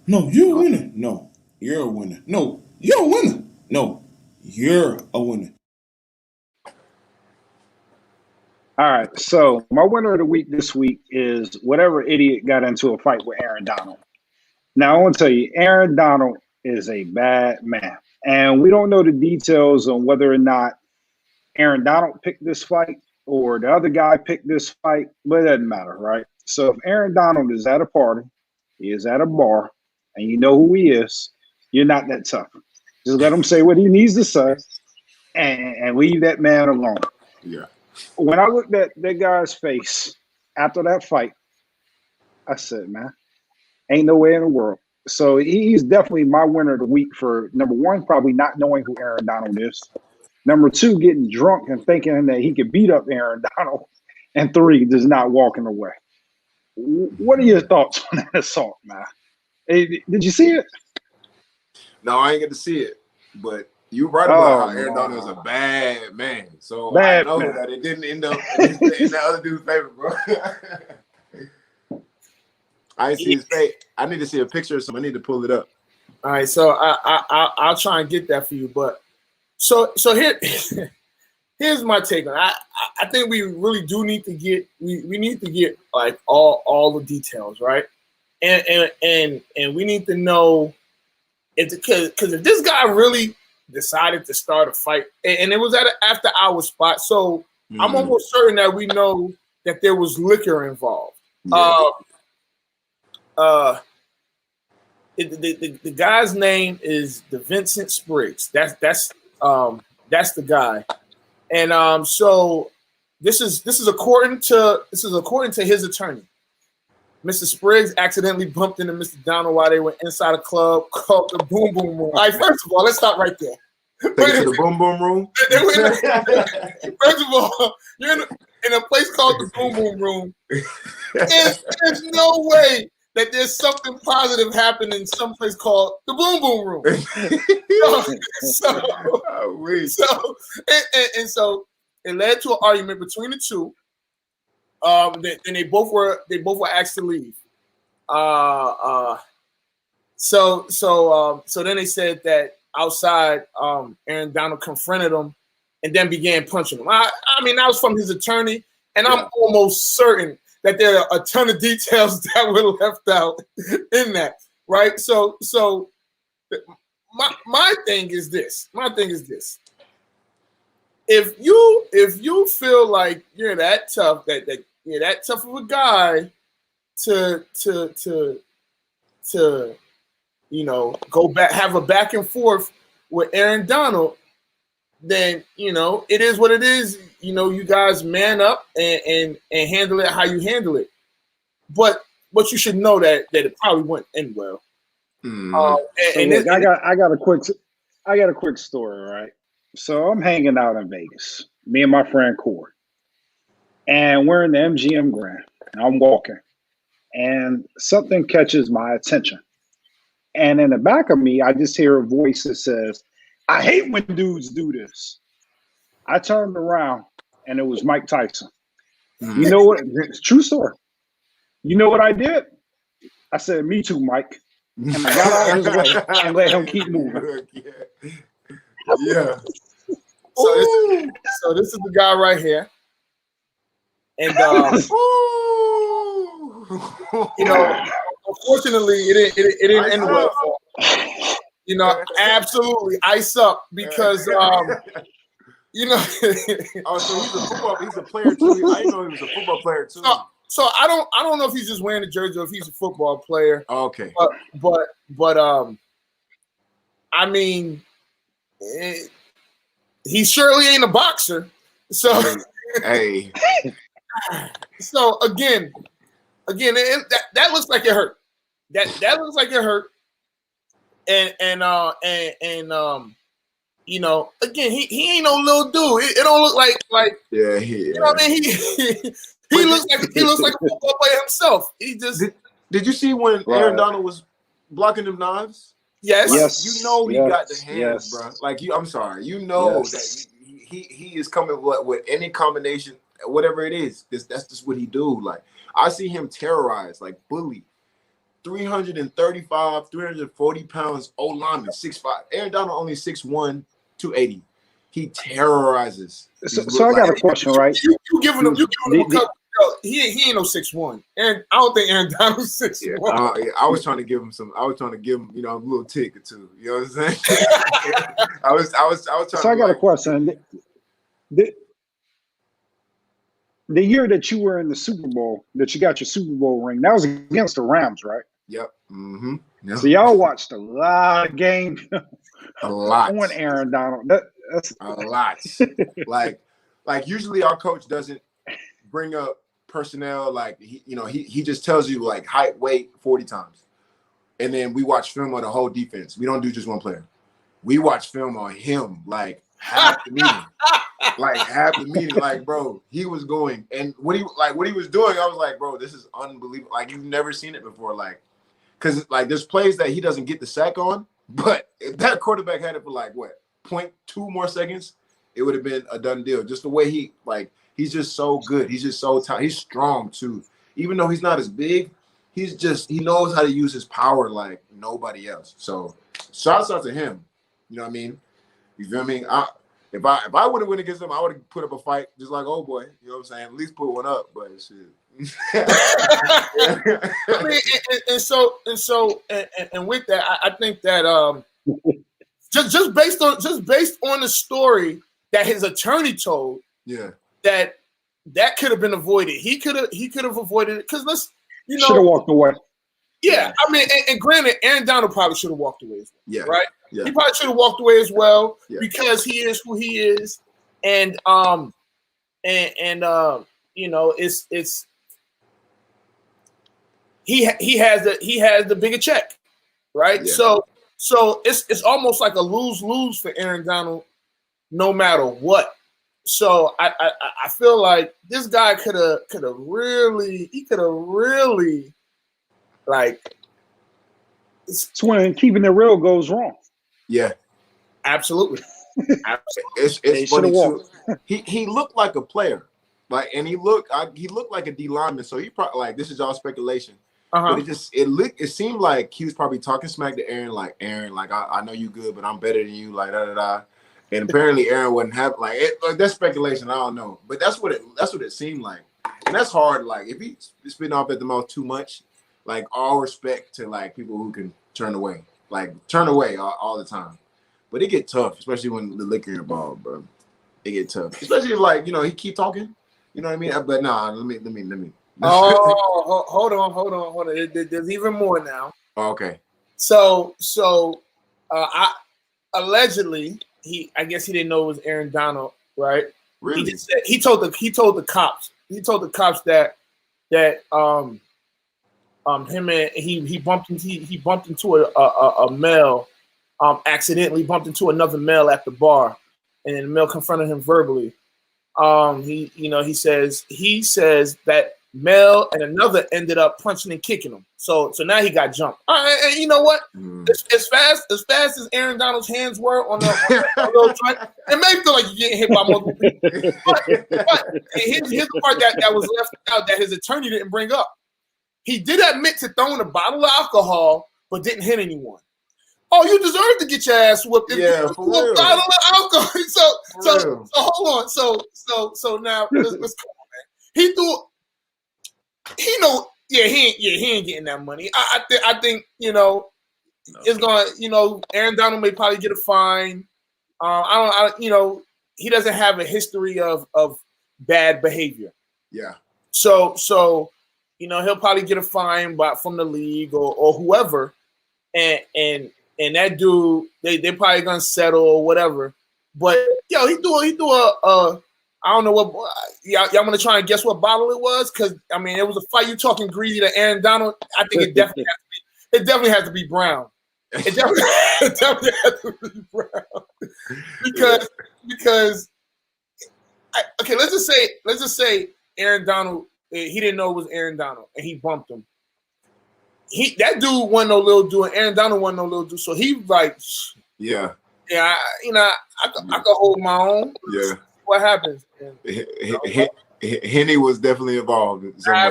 Speaker 8: No, you're a winner. No, you're a winner. No, you're a winner. No, you're a winner.
Speaker 6: All right, so my winner of the week this week is whatever idiot got into a fight with Aaron Donald. Now, I want to tell you, Aaron Donald is a bad man. And we don't know the details on whether or not Aaron Donald picked this fight or the other guy picked this fight, but it doesn't matter, right? So if Aaron Donald is at a party, he is at a bar, and you know who he is, you're not that tough. Just let him say what he needs to say and leave that man alone.
Speaker 7: Yeah.
Speaker 6: When I looked at that guy's face after that fight, I said, man, ain't no way in the world. So he's definitely my winner of the week for, number one, probably not knowing who Aaron Donald is. Number two, getting drunk and thinking that he could beat up Aaron Donald. And three, just not walking away. What are your thoughts on that assault, man? Hey, did you see it?
Speaker 7: No, I ain't get to see it, but you're right about how Aaron Donald is a bad man. So I know that it didn't end up in that other dude's favor, bro. I see his face. I need to see a picture of something. I need to pull it up.
Speaker 1: All right, so I'll try and get that for you. But So here, here's my take on it. I think we really do need to get we need to get like all the details, right? And we need to know because if this guy really decided to start a fight, and it was at an after hour spot, so I'm almost certain that we know that there was liquor involved.
Speaker 7: Yeah.
Speaker 1: The guy's name is Vincent Spriggs. That's the guy, and so this is according to his attorney. Mr. Spriggs accidentally bumped into Mr. Donald while they were inside a club called the Boom Boom Room. All right, first of all, let's stop right there.
Speaker 7: Take it to the Boom Boom Room.
Speaker 1: First of all, you're in a place called the Boom Boom Room. There's no way that there's something positive happening in some place called the Boom Boom Room. So it led to an argument between the two. And they both were asked to leave. So then they said that outside, Aaron Donald confronted him and then began punching him. I mean, that was from his attorney, and I'm almost certain that there are a ton of details that were left out in that, right? So my thing is this. If you feel like you're that tough, that you're that tough of a guy to go back, have a back and forth with Aaron Donald, then it is what it is. You guys man up and handle it how you handle it. But you should know that it probably wouldn't end well.
Speaker 6: I got a quick story, right? So I'm hanging out in Vegas, me and my friend Corey, and we're in the MGM Grand. And I'm walking, and something catches my attention. And in the back of me, I just hear a voice that says, "I hate when dudes do this." I turned around, and it was Mike Tyson. You know what? It's a true story. You know what I did? I said, "Me too, Mike." And I got out of his way and let him keep moving.
Speaker 7: Yeah.
Speaker 1: So this is the guy right here, and unfortunately, it didn't end well. Absolutely ice up because
Speaker 7: Oh, so he's a player too. I didn't know he was a football player too.
Speaker 1: So I don't know if he's just wearing the jersey or if he's a football player.
Speaker 7: Okay.
Speaker 1: But I mean, he surely ain't a boxer. So
Speaker 7: hey.
Speaker 1: So again, that looks like it hurt. That looks like it hurt. And again, he ain't no little dude. It don't look like
Speaker 7: yeah,
Speaker 1: you know what I mean? He looks like a football player himself. He just
Speaker 7: did you see when Aaron Donald was blocking them knives?
Speaker 1: Yes.
Speaker 7: He got the hands, bro. Like I'm sorry. That he is coming with any combination, whatever it is. That's just what he do. Like I see him terrorize, like bully. 335, 340 pounds, old lineman, 6'5". Aaron Donald only 6'1", 280. He terrorizes.
Speaker 6: So I got a question, right?
Speaker 1: You giving him a couple. He ain't no 6'1", and I don't think Aaron Donald's 6'1".
Speaker 7: Yeah, I was trying to give him some. I was trying to give him, a little tick or two. You know what I'm saying? I was trying.
Speaker 6: So I got a question. The year that you were in the Super Bowl, that you got your Super Bowl ring, that was against the Rams, right?
Speaker 7: Yep. Mm-hmm. Yep.
Speaker 6: So y'all watched a lot of games.
Speaker 7: A lot.
Speaker 6: On Aaron Donald. That's
Speaker 7: a lot. like usually our coach doesn't bring up personnel. Like he just tells you like height, weight 40 times, and then we watch film of the whole defense. We don't do just one player. We watch film on him like half the meeting. Like bro, he was going, and what he was doing, I was like, bro, this is unbelievable. Like you've never seen it before. Like, because like there's plays that he doesn't get the sack on, but if that quarterback had it for like 0.2 more seconds, it would have been a done deal. Just the way he's just so good. He's just so tight. He's strong too. Even though he's not as big, he knows how to use his power like nobody else. So shouts out to him. You know what I mean? You feel me? If I would have went against him, I would have put up a fight just like old boy. You know what I'm saying? At least put one up, but shit.
Speaker 1: I mean, and with that, I think that just based on the story that his attorney told, that could have been avoided. He could have avoided it because
Speaker 6: should have walked away.
Speaker 1: Yeah, I mean, and granted, Aaron Donald probably should have walked away as well.
Speaker 7: Yeah,
Speaker 1: right.
Speaker 7: Yeah.
Speaker 1: He probably should have walked away as well because he is who he is, and you know, it's he has the bigger check, right? Yeah. So it's almost like a lose-lose for Aaron Donald, no matter what. So I feel like this guy could have really like.
Speaker 6: It's when keeping it real goes wrong.
Speaker 7: Yeah,
Speaker 1: absolutely.
Speaker 7: It's funny too. He looked like a player, like, and he looked like a D lineman. So he probably, like, this is all speculation. But it seemed like he was probably talking smack to Aaron, like, I know you good, but I'm better than you, like da da da. And apparently Aaron wouldn't have like that's speculation. I don't know, but that's what it seemed like, and that's hard. Like if he's spitting off at the mouth too much, like all respect to like people who can turn away all the time. But it get tough, especially when the liquor involved, bro. It get tough, especially if, like, you know, he keep talking. You know what I mean? But nah, let me.
Speaker 1: Oh, hold on. There's even more now.
Speaker 7: Oh, okay.
Speaker 1: So I allegedly I guess he didn't know it was Aaron Donald, right?
Speaker 7: Really?
Speaker 1: He told the cops that him and he bumped into a male, accidentally bumped into another male at the bar, and then the male confronted him verbally. He says that male and another ended up punching and kicking him. So now he got jumped. And you know what? As fast as Aaron Donald's hands were on the joint, it may feel like you're getting hit by multiple people. But here's the part that was left out that his attorney didn't bring up. He did admit to throwing a bottle of alcohol, but didn't hit anyone. Oh, you deserve to get your ass whooped if you threw a bottle of alcohol. So hold on. So now let's come on, man. He threw. He know. Yeah, he ain't getting that money. I think, you know, it's gonna, you know, Aaron Donald may probably get a fine. He doesn't have a history of bad behavior.
Speaker 7: Yeah.
Speaker 1: So you know, he'll probably get a fine from the league or whoever, and that dude, they probably gonna settle or whatever. But yo, he do a I don't know what y'all want to try and guess what bottle it was, because I mean it was a fight. You talking greasy to Aaron Donald? I think it definitely has to be brown. It definitely has to be brown because let's just say Aaron Donald, he didn't know it was Aaron Donald and he bumped him. That dude wasn't no little dude, and Aaron Donald wasn't no little dude, so he like I could hold my own.
Speaker 7: Yeah.
Speaker 1: What happens?
Speaker 7: Henny was definitely involved in some way.
Speaker 1: I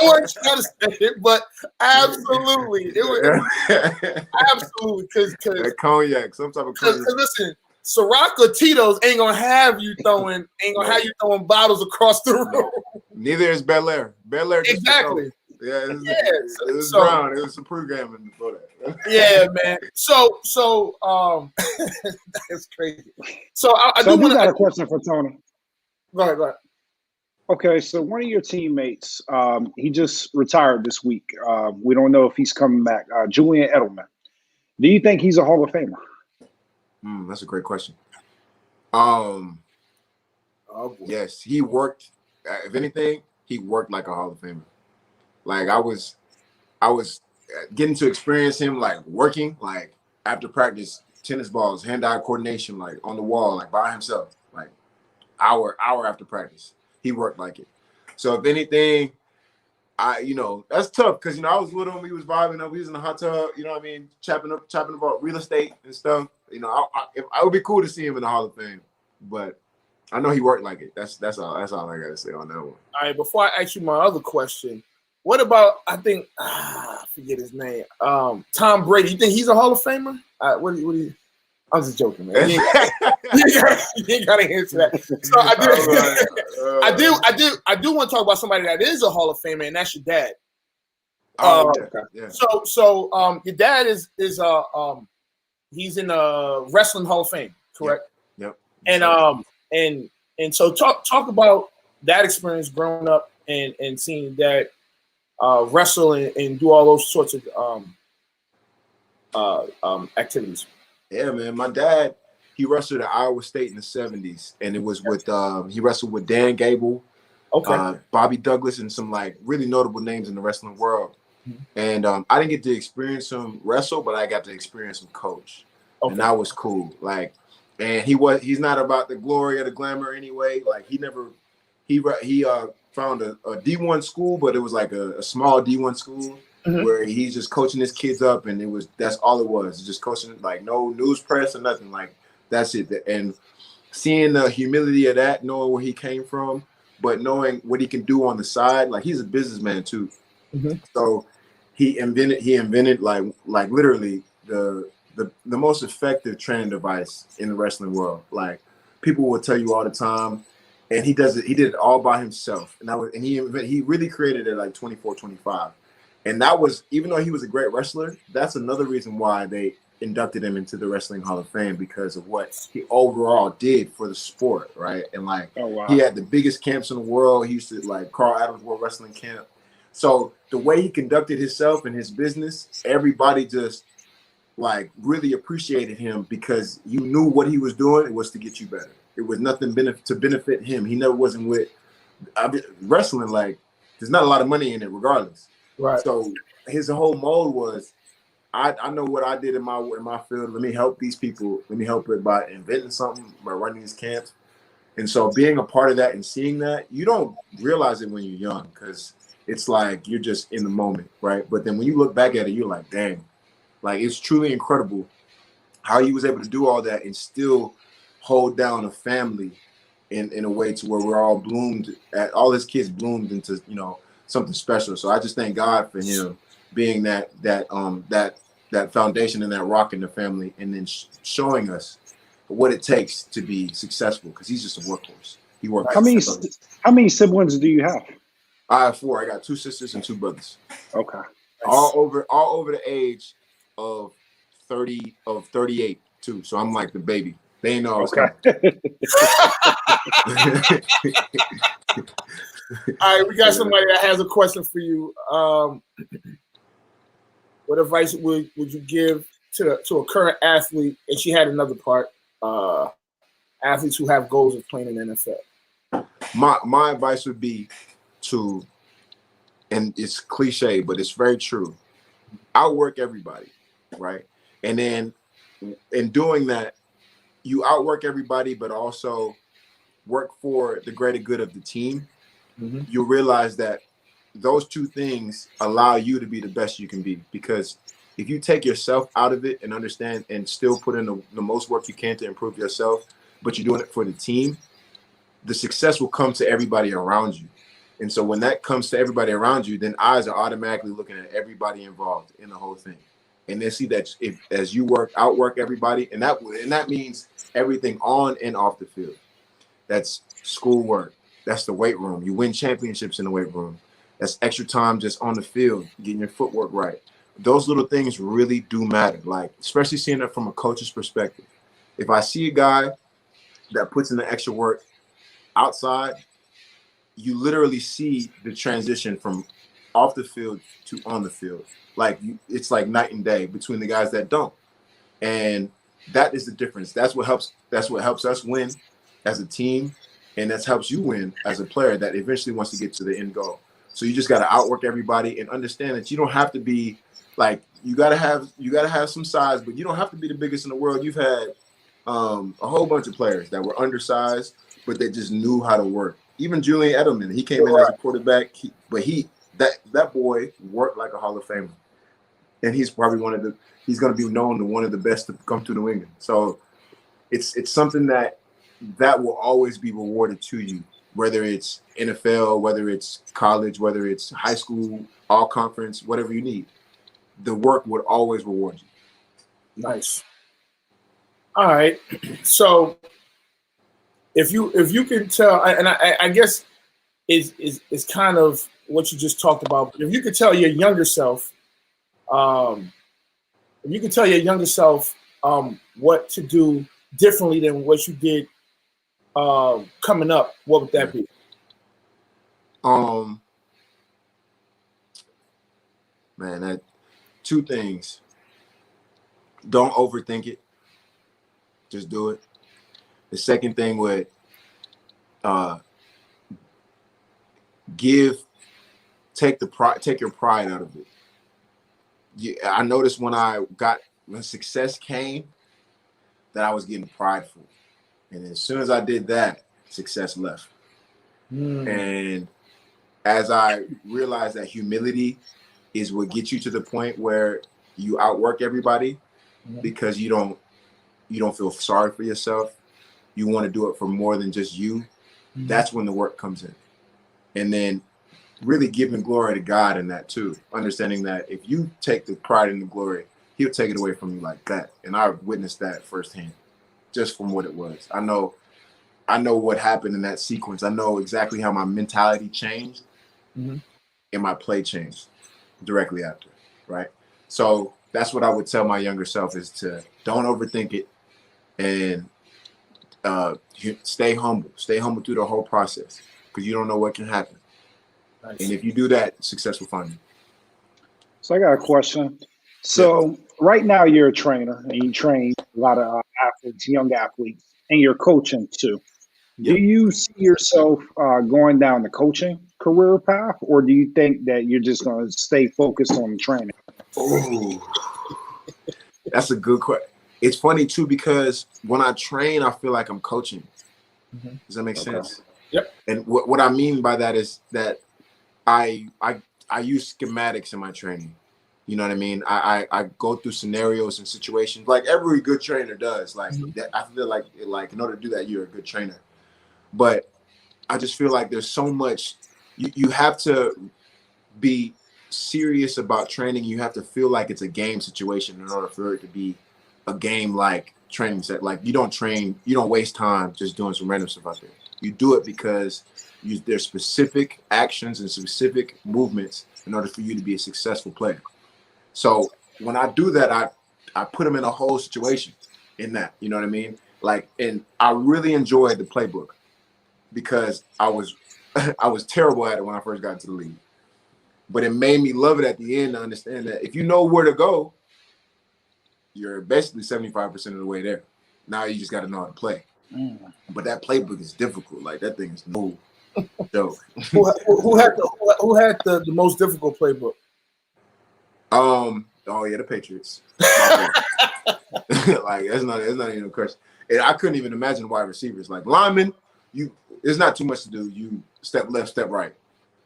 Speaker 1: wasn't trying to say it, but absolutely, it was absolutely because
Speaker 7: that cognac, some type of cognac.
Speaker 1: Because listen, Ciroc or Tito's ain't gonna have you throwing bottles across the room.
Speaker 7: Neither is Bel Air. Bel Air
Speaker 1: exactly.
Speaker 7: Yeah, it was brown. It was some programming before that.
Speaker 1: Yeah, man. So that's crazy. So I do
Speaker 6: got a question for Tony.
Speaker 1: Go ahead.
Speaker 6: Okay, so one of your teammates, he just retired this week. We don't know if he's coming back. Julian Edelman. Do you think he's a Hall of Famer?
Speaker 7: That's a great question. Yes, he worked. If anything, he worked like a Hall of Famer. Like I was getting to experience him like working, like after practice, tennis balls, hand-eye coordination, like on the wall, like by himself, like hour after practice. He worked like it. So if anything, that's tough because I was with him, he was vibing up, he was in the hot tub, you know what I mean, chopping about real estate and stuff. It would be cool to see him in the Hall of Fame, but I know he worked like it. That's all I gotta say on that one.
Speaker 1: All right, before I ask you my other question. What about, I think, I forget his name, Tom Brady. You think he's a Hall of Famer? What do you? I'm just joking, man. You ain't gotta answer that. So I do want to talk about somebody that is a Hall of Famer, and that's your dad.
Speaker 7: Yeah.
Speaker 1: So your dad is he's in the Wrestling Hall of Fame, correct?
Speaker 7: Yep.
Speaker 1: And so talk about that experience growing up and seeing that wrestle and do all those sorts of activities.
Speaker 7: Yeah, man. My dad, he wrestled at Iowa State in the 70s, and it was with he wrestled with Dan Gable, Bobby Douglas, and some like really notable names in the wrestling world. And I didn't get to experience him wrestle, but I got to experience him coach, and that was cool. Like, and he's not about the glory or the glamour anyway. Like he found a D1 school, but it was like a small D1 school. Where he's just coaching his kids up, and that's all it was. Just coaching, like no news press or nothing. Like that's it. And seeing the humility of that, knowing where he came from, but knowing what he can do on the side. Like he's a businessman too. So he invented like literally the most effective training device in the wrestling world. Like people will tell you all the time, and he did it all by himself. And he really created it like 24, 25. And that was, even though he was a great wrestler, that's another reason why they inducted him into the Wrestling Hall of Fame, because of what he overall did for the sport, right? And like, he had the biggest camps in the world. He used to like Carl Adams World Wrestling Camp. So the way he conducted himself and his business, everybody just like really appreciated him, because you knew what he was doing. It was to get you better. It was nothing to benefit him. He never wasn't with wrestling. Like there's not a lot of money in it regardless. Right. So his whole mode was, I know what I did in my field. Let me help these people. Let me help it by inventing something, by running these camps. And so being a part of that and seeing that, you don't realize it when you're young, because it's like you're just in the moment, right? But then when you look back at it, you're like, dang, like it's truly incredible how he was able to do all that and still hold down a family in a way to where we're all all his kids bloomed into, something special. So I just thank God for him being that foundation and that rock in the family, and then showing us what it takes to be successful, because he's just a workhorse. He works.
Speaker 6: How many siblings do you have?
Speaker 7: I have 4. I got 2 sisters and 2 brothers.
Speaker 6: Okay.
Speaker 7: All over the age of 38 too. So I'm like the baby. They ain't know I was coming.
Speaker 1: All right, we got somebody that has a question for you. What advice would you give to a current athlete? And she had another part. Athletes who have goals of playing in the NFL.
Speaker 7: My advice would be to, and it's cliche, but it's very true, outwork everybody, right? And then in doing that, you outwork everybody, but also work for the greater good of the team. You realize that those 2 things allow you to be the best you can be, because if you take yourself out of it and understand and still put in the most work you can to improve yourself, but you're doing it for the team, the success will come to everybody around you. And so when that comes to everybody around you, then eyes are automatically looking at everybody involved in the whole thing. And they see that as you outwork everybody, and that means everything on and off the field. That's schoolwork. That's the weight room. You win championships in the weight room. That's extra time just on the field, getting your footwork right. Those little things really do matter, like especially seeing it from a coach's perspective. If I see a guy that puts in the extra work outside, you literally see the transition from off the field to on the field. Like it's like night and day between the guys that don't. And that is the difference. That's what helps us win as a team, and that helps you win as a player that eventually wants to get to the end goal. So you just got to outwork everybody and understand that you don't have to be like, you got to have some size, but you don't have to be the biggest in the world. You've had a whole bunch of players that were undersized, but they just knew how to work. Even Julian Edelman, he came in as a quarterback, that boy worked like a Hall of Famer. And he's probably he's going to be known to one of the best to come to New England. So it's something that will always be rewarded to you, whether it's NFL, whether it's college, whether it's high school, all conference, whatever you need. The work would always reward you.
Speaker 1: Nice. All right. So if you can tell, and I guess is kind of what you just talked about. But if you could tell your younger self, what to do differently than what you did coming up, what would that be?
Speaker 7: Man, that two things. Don't overthink it. Just do it. The second thing would take your pride out of it. I noticed when success came that I was getting prideful. And as soon as I did that, success left. And as I realized that humility is what gets you to the point where you outwork everybody because you don't feel sorry for yourself. You want to do it for more than just you. That's when the work comes in. And then really giving glory to God in that too. Understanding that if you take the pride and the glory, he'll take it away from you like that. And I witnessed that firsthand, just from what it was. I know what happened in that sequence. I know exactly how my mentality changed and my play changed directly after, right? So that's what I would tell my younger self is to don't overthink it and stay humble. Stay humble through the whole process because you don't know what can happen. Nice. And if you do that, success will find you.
Speaker 6: So I got a question. So right now you're a trainer and you train a lot of athletes, young athletes, and you're coaching too. Do you see yourself going down the coaching career path, or do you think that you're just going to stay focused on training?
Speaker 7: Oh, that's a good question. It's funny too because when I train, I feel like I'm coaching. Does that make sense?
Speaker 1: Yep.
Speaker 7: And what I mean by that is that I use schematics in my training. You know what I mean? I go through scenarios and situations like every good trainer does. Like that, I feel like in order to do that, you're a good trainer. But I just feel like there's so much you have to be serious about training. You have to feel like it's a game situation in order for it to be a game like training set. Like you don't waste time just doing some random stuff out there. You do it because there's specific actions and specific movements in order for you to be a successful player. So when I do that, I put them in a whole situation in that, you know what I mean? Like, and I really enjoyed the playbook because I was terrible at it when I first got into the league. But it made me love it at the end to understand that if you know where to go, you're basically 75% of the way there. Now you just got to know how to play. But that playbook is difficult. Like that thing is no joke.
Speaker 1: Who had the most difficult playbook?
Speaker 7: Oh yeah, the Patriots. Like that's not even a question. And I couldn't even imagine wide receivers. Like linemen, there's not too much to do. You step left, step right.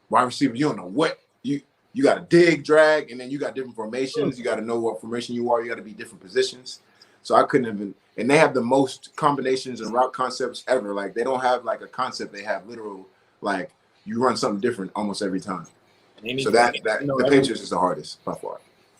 Speaker 7: Wide receiver, you don't know what you got to dig, drag, and then you got different formations. You got to know what formation you are. You got to be different positions. So I couldn't even. And they have the most combinations and route concepts ever. Like they don't have like a concept. They have literal like you run something different almost every time. So the Patriots is the hardest by far.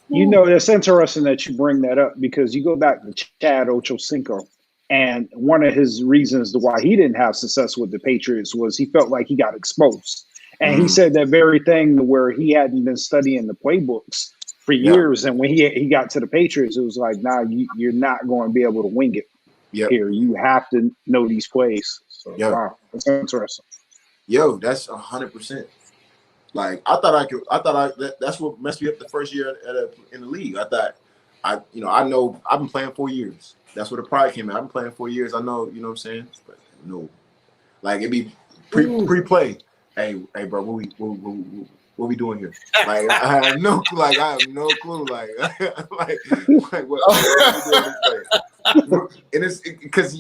Speaker 6: You know, it's interesting that you bring that up because you go back to Chad Ochocinco, and one of his reasons why he didn't have success with the Patriots was he felt like he got exposed. And he said that very thing where he hadn't been studying the playbooks for years. And when he got to the Patriots, it was like, nah, you're not going to be able to wing it here. You have to know these plays. So, wow, that's interesting.
Speaker 7: Yo, that's 100%. Like that's what messed me up the first year in the league. I thought I know I've been playing 4 years. That's where the pride came out. I've been playing 4 years. I know, you know what I'm saying? But no. Like it'd be pre-play. Hey, bro, what we doing here? Like I have no clue. Like like what and it's because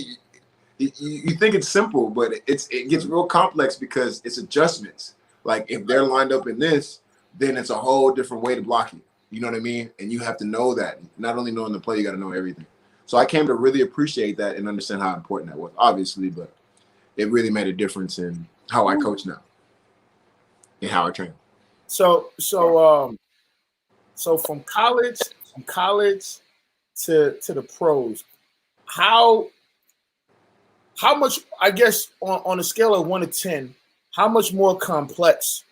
Speaker 7: you think it's simple, but it gets real complex because it's adjustments. Like if they're lined up in this, then it's a whole different way to block you. You know what I mean? And you have to know that. Not only knowing the play, you got to know everything. So I came to really appreciate that and understand how important that was, obviously, but it really made a difference in how I coach now and how I train.
Speaker 1: So from college to the pros, how much, I guess, on a scale of 1 to 10, how much more complex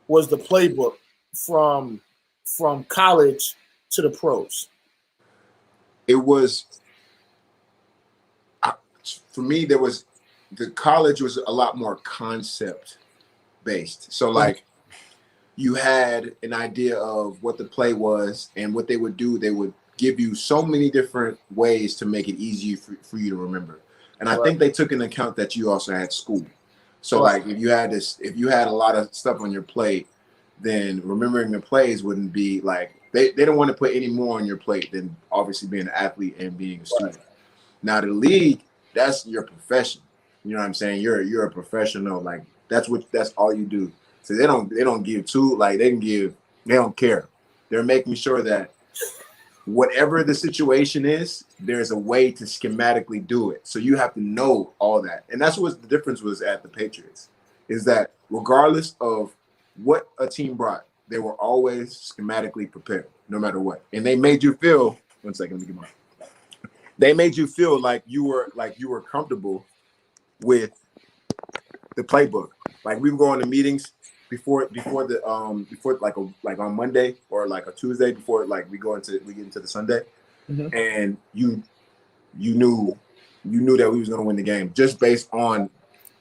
Speaker 1: was the playbook from college to the pros?
Speaker 7: It was, for me, the college was a lot more concept based. So like you had an idea of what the play was and what they would do. They would give you so many different ways to make it easy for you to remember. And I think they took into account that you also had school. So like if you had a lot of stuff on your plate, then remembering the plays wouldn't be like, they don't want to put any more on your plate than obviously being an athlete and being a student. Now the league, that's your profession. You know what I'm saying? You're a professional. Like that's all you do. So they don't give two, like they don't care. They're making sure that whatever the situation is, there's a way to schematically do it. So you have to know all that. And that's what the difference was at the Patriots, is that regardless of what a team brought, they were always schematically prepared, no matter what. And they made you feel, one second, let me get my, they made you feel like you were comfortable with the playbook. Like we would go into meetings before on Monday or like a Tuesday before like we get into the Sunday, and you knew that we was gonna win the game just based on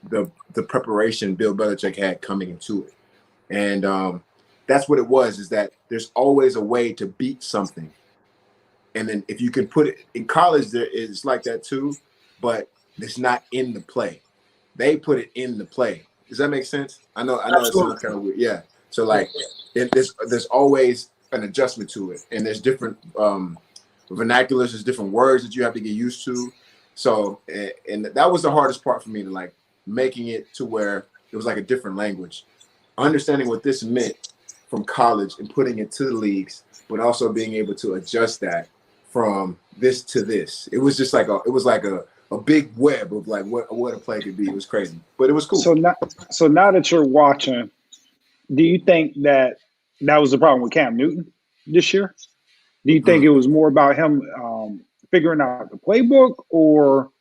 Speaker 7: the preparation Bill Belichick had coming into it. And that's what it was, is that there's always a way to beat something. And then if you can put it in college, there is like that too, but it's not in the play. They put it in the play. Does that make sense? I know it sounds kind of weird. Yeah. So like there's always an adjustment to it. And there's different vernaculars, there's different words that you have to get used to. So and that was the hardest part for me, to like making it to where it was like a different language. Understanding what this meant from college and putting it to the leagues, but also being able to adjust that from this to this. It was just like a big web of like what a play could be. It was crazy, but it was cool.
Speaker 6: So now that you're watching, do you think that was the problem with Cam Newton this year? Do you think it was more about him figuring out the playbook, or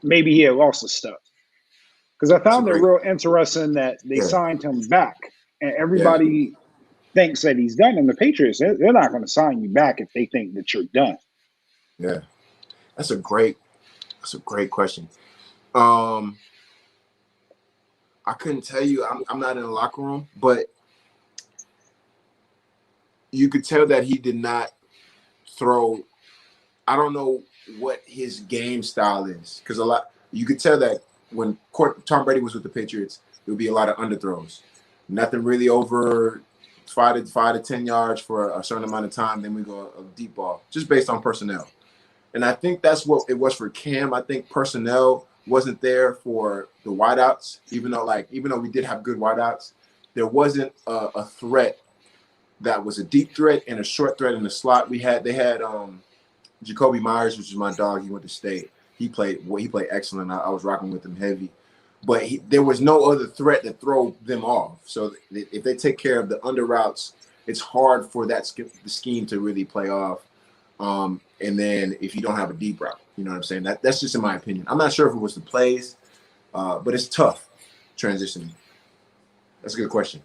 Speaker 6: maybe he had lost his stuff? Because I found it real interesting that they signed him back, and everybody thinks that he's done. And the Patriots, they're not going to sign you back if they think that you're done.
Speaker 7: Yeah, that's a great question. I couldn't tell you. I'm not in the locker room, but you could tell that he did not throw. I don't know what his game style is, because you could tell that when Tom Brady was with the Patriots, there would be a lot of underthrows. Nothing really over 5 to 10 yards for a certain amount of time. Then we go a deep ball, just based on personnel. And I think that's what it was for Cam. I think personnel wasn't there for the wideouts, even though we did have good wideouts, there wasn't a threat that was a deep threat and a short threat in the slot. They had Jacoby Myers, which is my dog. He went to state. He played excellent. I was rocking with him heavy, but there was no other threat to throw them off. So if they take care of the under routes, it's hard for the scheme to really play off. And then if you don't have a deep route, you know what I'm saying? That's just in my opinion. I'm not sure if it was the plays, but it's tough transitioning. That's a good question.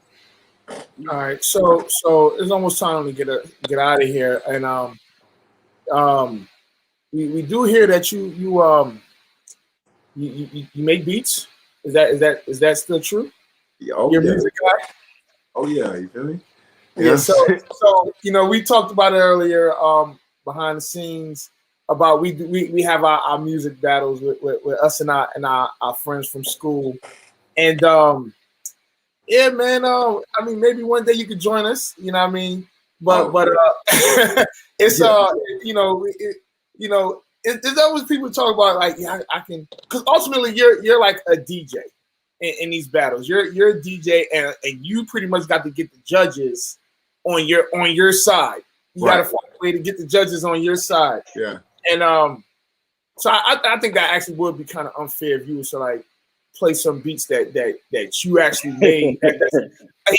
Speaker 1: All right, so it's almost time to get out of here, and we do hear that you make beats. Is that still true? You're a music guy.
Speaker 7: Oh yeah, you feel me?
Speaker 1: Yeah. So we talked about it earlier. Behind the scenes, about we have our music battles with us and our friends from school, and yeah, man. I mean, maybe one day you could join us. You know what I mean? But it's it's always people talk about like, yeah, I can, because ultimately you're like a DJ in these battles. You're a DJ, and you pretty much got to get the judges on your side. You got to find a way to get the judges on your side.
Speaker 7: Yeah.
Speaker 1: And so I think that actually would be kind of unfair if you were to like play some beats that you actually made.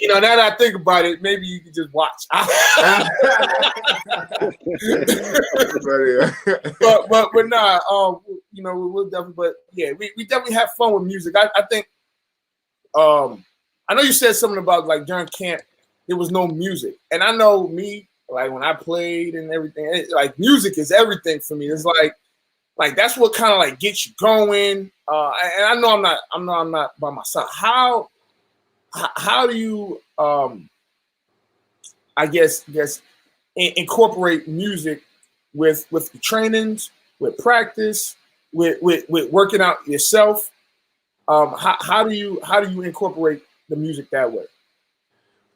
Speaker 1: You know, now that I think about it, maybe you could just watch. but nah, you know, we'll definitely, but yeah, we definitely have fun with music. I think, I know you said something about like during camp there was no music, and I know me, like when I played and everything, like music is everything for me. It's like that's what kind of like gets you going. And I know I'm not by myself. How do you I guess incorporate music with the trainings, with practice, with working out yourself? How do you incorporate the music that way?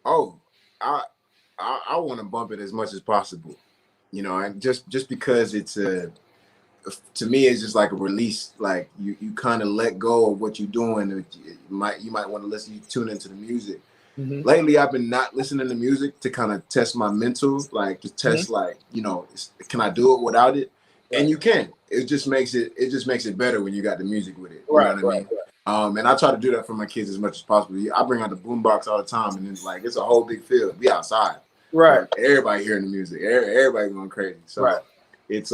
Speaker 7: Oh, I want to bump it as much as possible, you know, and just because it's to me it's just like a release. Like you kind of let go of what you're doing. You might want to listen, you tune into the music. Mm-hmm. Lately, I've been not listening to music to kind of test my mental, like to test, like, you know, can I do it without it? Right. And you can. It just makes it better when you got the music with it. You know what I mean? Right. And I try to do that for my kids as much as possible. I bring out the boombox all the time, and it's like it's a whole big field. We outside, right? Like, everybody hearing the music, everybody going crazy. So it's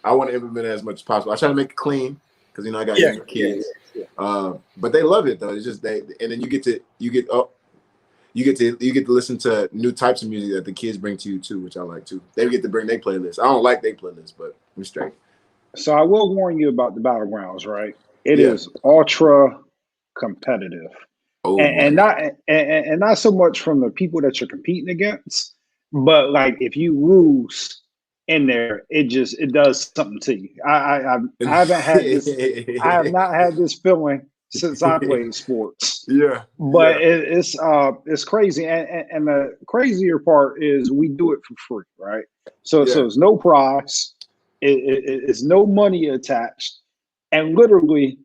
Speaker 7: I want to implement it as much as possible. I try to make it clean because, you know, I got younger kids. Yeah. But they love it though. It's just and then you get to listen to new types of music that the kids bring to you too, which I like too. They get to bring their playlist. I don't like their playlist, but I'm straight.
Speaker 6: So I will warn you about the Battlegrounds, right? It is ultra competitive, and not so much from the people that you're competing against, but like if you lose in there, it does something to you. I haven't had this. I have not had this feeling since I played sports. Yeah, but it's crazy, and the crazier part is we do it for free, right? So it's no prize, it's no money attached, and literally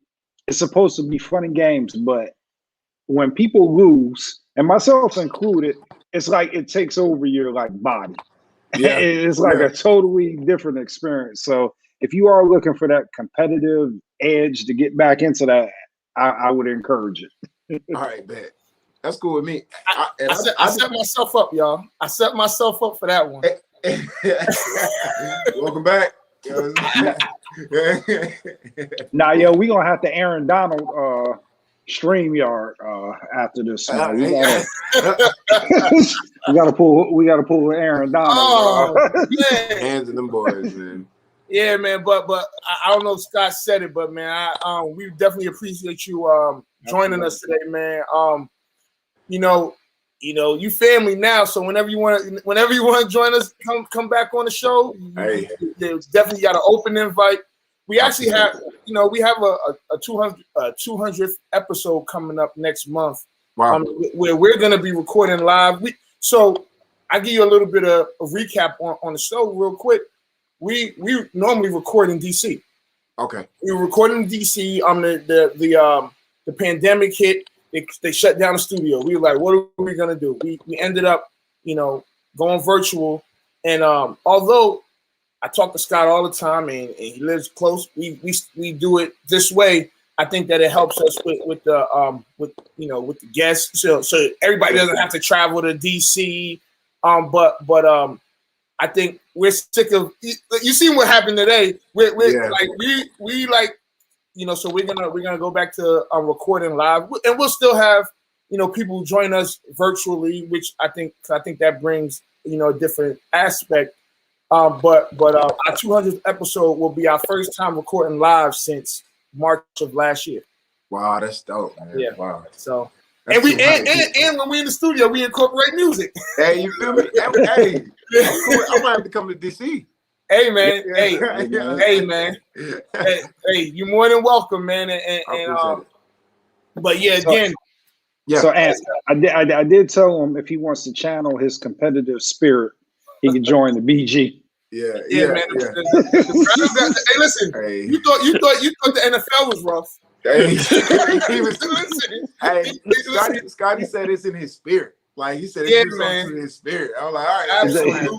Speaker 6: it's supposed to be fun and games. But when people lose, and myself included, it's like it takes over your like body. Yeah, it's like a totally different experience. So if you are looking for that competitive edge to get back into that, I would encourage it.
Speaker 7: All right, man. That's cool with me.
Speaker 1: I set myself up, y'all. I set myself up for that one.
Speaker 7: Welcome back.
Speaker 6: Now, we're gonna have to Aaron Donald StreamYard after this. We gotta pull Aaron Donald.
Speaker 1: Oh,
Speaker 7: hands in them boys, man.
Speaker 1: Yeah, man, but I don't know if Scott said it, but man, we definitely appreciate you joining us today, man. You know, you family now, so whenever you want to join us, come back on the show. Hey. You definitely got an open invite. We actually have, we have a 200th episode coming up next month. Wow. Where we're gonna be recording live. So I give you a little bit of a recap on the show real quick. We normally record in DC. Okay. We were recording in DC. The pandemic hit. They shut down the studio. We were like, what are we gonna do? We ended up, going virtual. And although I talk to Scott all the time, and he lives close, we do it this way. I think that it helps us with the guests, so everybody doesn't have to travel to DC. But I think we're sick of you see what happened today. We're so we're gonna go back to recording live, and we'll still have people join us virtually, which I think that brings a different aspect. But our 200th episode will be our first time recording live since March of last year.
Speaker 7: Wow, that's dope, man. Yeah. Wow.
Speaker 1: So and when we're in the studio, we incorporate music.
Speaker 7: Hey, you feel me? Hey, I might have to come to DC.
Speaker 1: Hey man, hey man, hey, you're more than welcome, man. But yeah, again.
Speaker 6: So I did tell him if he wants to channel his competitive spirit, he can join the BG.
Speaker 1: Yeah, man. Hey, listen. Hey. You thought the NFL was rough.
Speaker 7: Hey, Scotty said it's in his spirit. Like he said, it's in his spirit. I was like, all right,
Speaker 1: absolutely.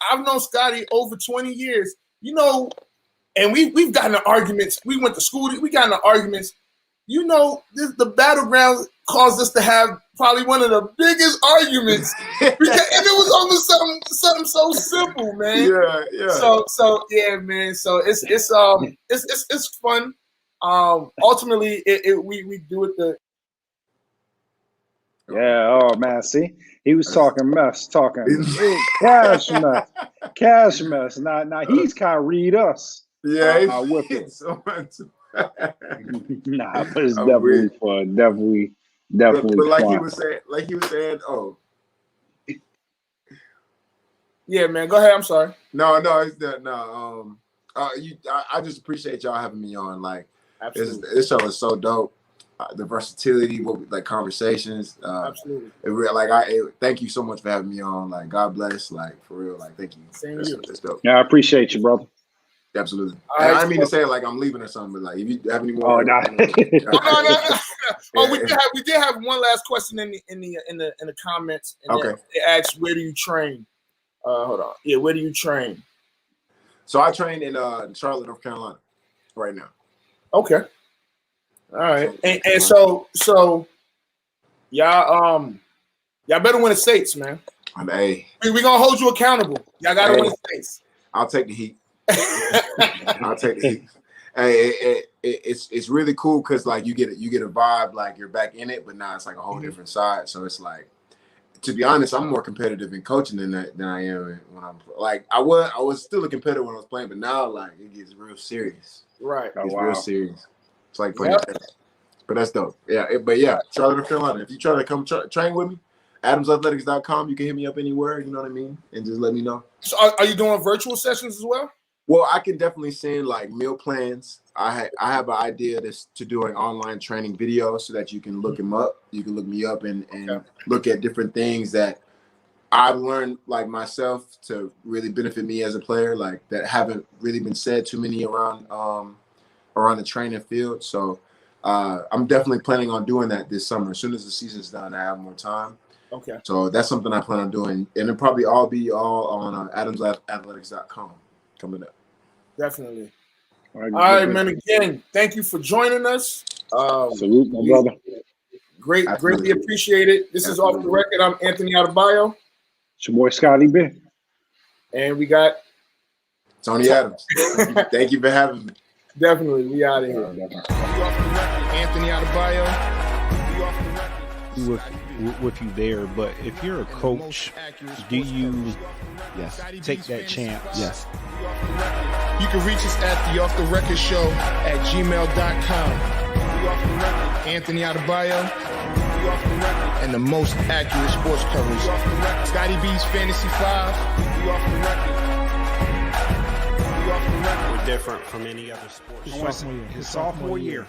Speaker 1: I've known Scotty over 20 years. and we've gotten in arguments. We went to school. We got in arguments. You know, the battlegrounds caused us to have probably one of the biggest arguments, and it was over something so simple, man.
Speaker 7: Yeah.
Speaker 1: So yeah, man. So it's fun. Ultimately, we do it
Speaker 6: Yeah. Oh man, see, he was talking mess, talking cash mess. Now he's Kyrie us.
Speaker 7: Yeah,
Speaker 6: with it.
Speaker 7: So much.
Speaker 6: Nah, but it's definitely fun. Definitely
Speaker 7: But like
Speaker 6: fun.
Speaker 7: he was saying, oh
Speaker 1: yeah, man. Go ahead. I'm sorry.
Speaker 7: no, it's that no. I just appreciate y'all having me on. Like, this show is so dope. The versatility, like conversations.
Speaker 1: Absolutely.
Speaker 7: Thank you so much for having me on. Like, God bless. Like, for real. Like, thank you.
Speaker 1: Same to you.
Speaker 7: That's dope.
Speaker 6: Yeah, I appreciate you, brother.
Speaker 7: Absolutely.
Speaker 1: All right,
Speaker 7: I didn't mean to say it like I'm leaving or something, but like if you have any more.
Speaker 6: Oh, nah.
Speaker 1: No. Oh, we did have one last question in the comments. And
Speaker 7: Okay.
Speaker 1: It asks, where do you train? Hold on. Yeah, where do you train?
Speaker 7: So I train in Charlotte, North Carolina, right now.
Speaker 1: Okay. All right. And so y'all better win the states, man.
Speaker 7: Hey,
Speaker 1: We're gonna hold you accountable. Y'all gotta win the states.
Speaker 7: I'll take the heat. I'll take the heat. Hey, it's really cool because like you get a vibe like you're back in it, but now it's like a whole different side. So it's like, to be honest, I'm more competitive in coaching than I am when I'm like I was still a competitor when I was playing, but now like it gets real serious.
Speaker 1: Right.
Speaker 7: It's real serious. It's like playing tennis. But that's dope. Yeah. Charlotte, North Carolina. If you try to come train with me, AdamsAthletics.com. You can hit me up anywhere. You know what I mean, and just let me know.
Speaker 1: So are you doing virtual sessions as well?
Speaker 7: Well, I can definitely send like meal plans. I have an idea to do an online training video so that you can look him up. You can look me up and look at different things that I've learned like myself to really benefit me as a player, like that haven't really been said too many around the training field. So I'm definitely planning on doing that this summer. As soon as the season's done, I have more time.
Speaker 1: Okay.
Speaker 7: So that's something I plan on doing, and it'll probably all be on AdamsAthletics.com coming up.
Speaker 1: Definitely. All right, man. Again, thank you for joining us.
Speaker 6: Salute, my brother.
Speaker 1: Greatly appreciate it. This is Off the Record. I'm Anthony Adebayo.
Speaker 6: It's your boy Scotty B.
Speaker 1: And we got
Speaker 7: Tony Adams. Thank you for having me.
Speaker 1: Definitely. We out of here.
Speaker 3: Anthony Adebayo.
Speaker 2: With you there, but if you're a coach, do you take that chance? Yes.
Speaker 3: You can reach us at the Off the Record Show at gmail.com. Anthony Adebayo and the most accurate sports coverage. Scotty B's Fantasy 5.
Speaker 4: We're different from any other sport.
Speaker 3: His sophomore year.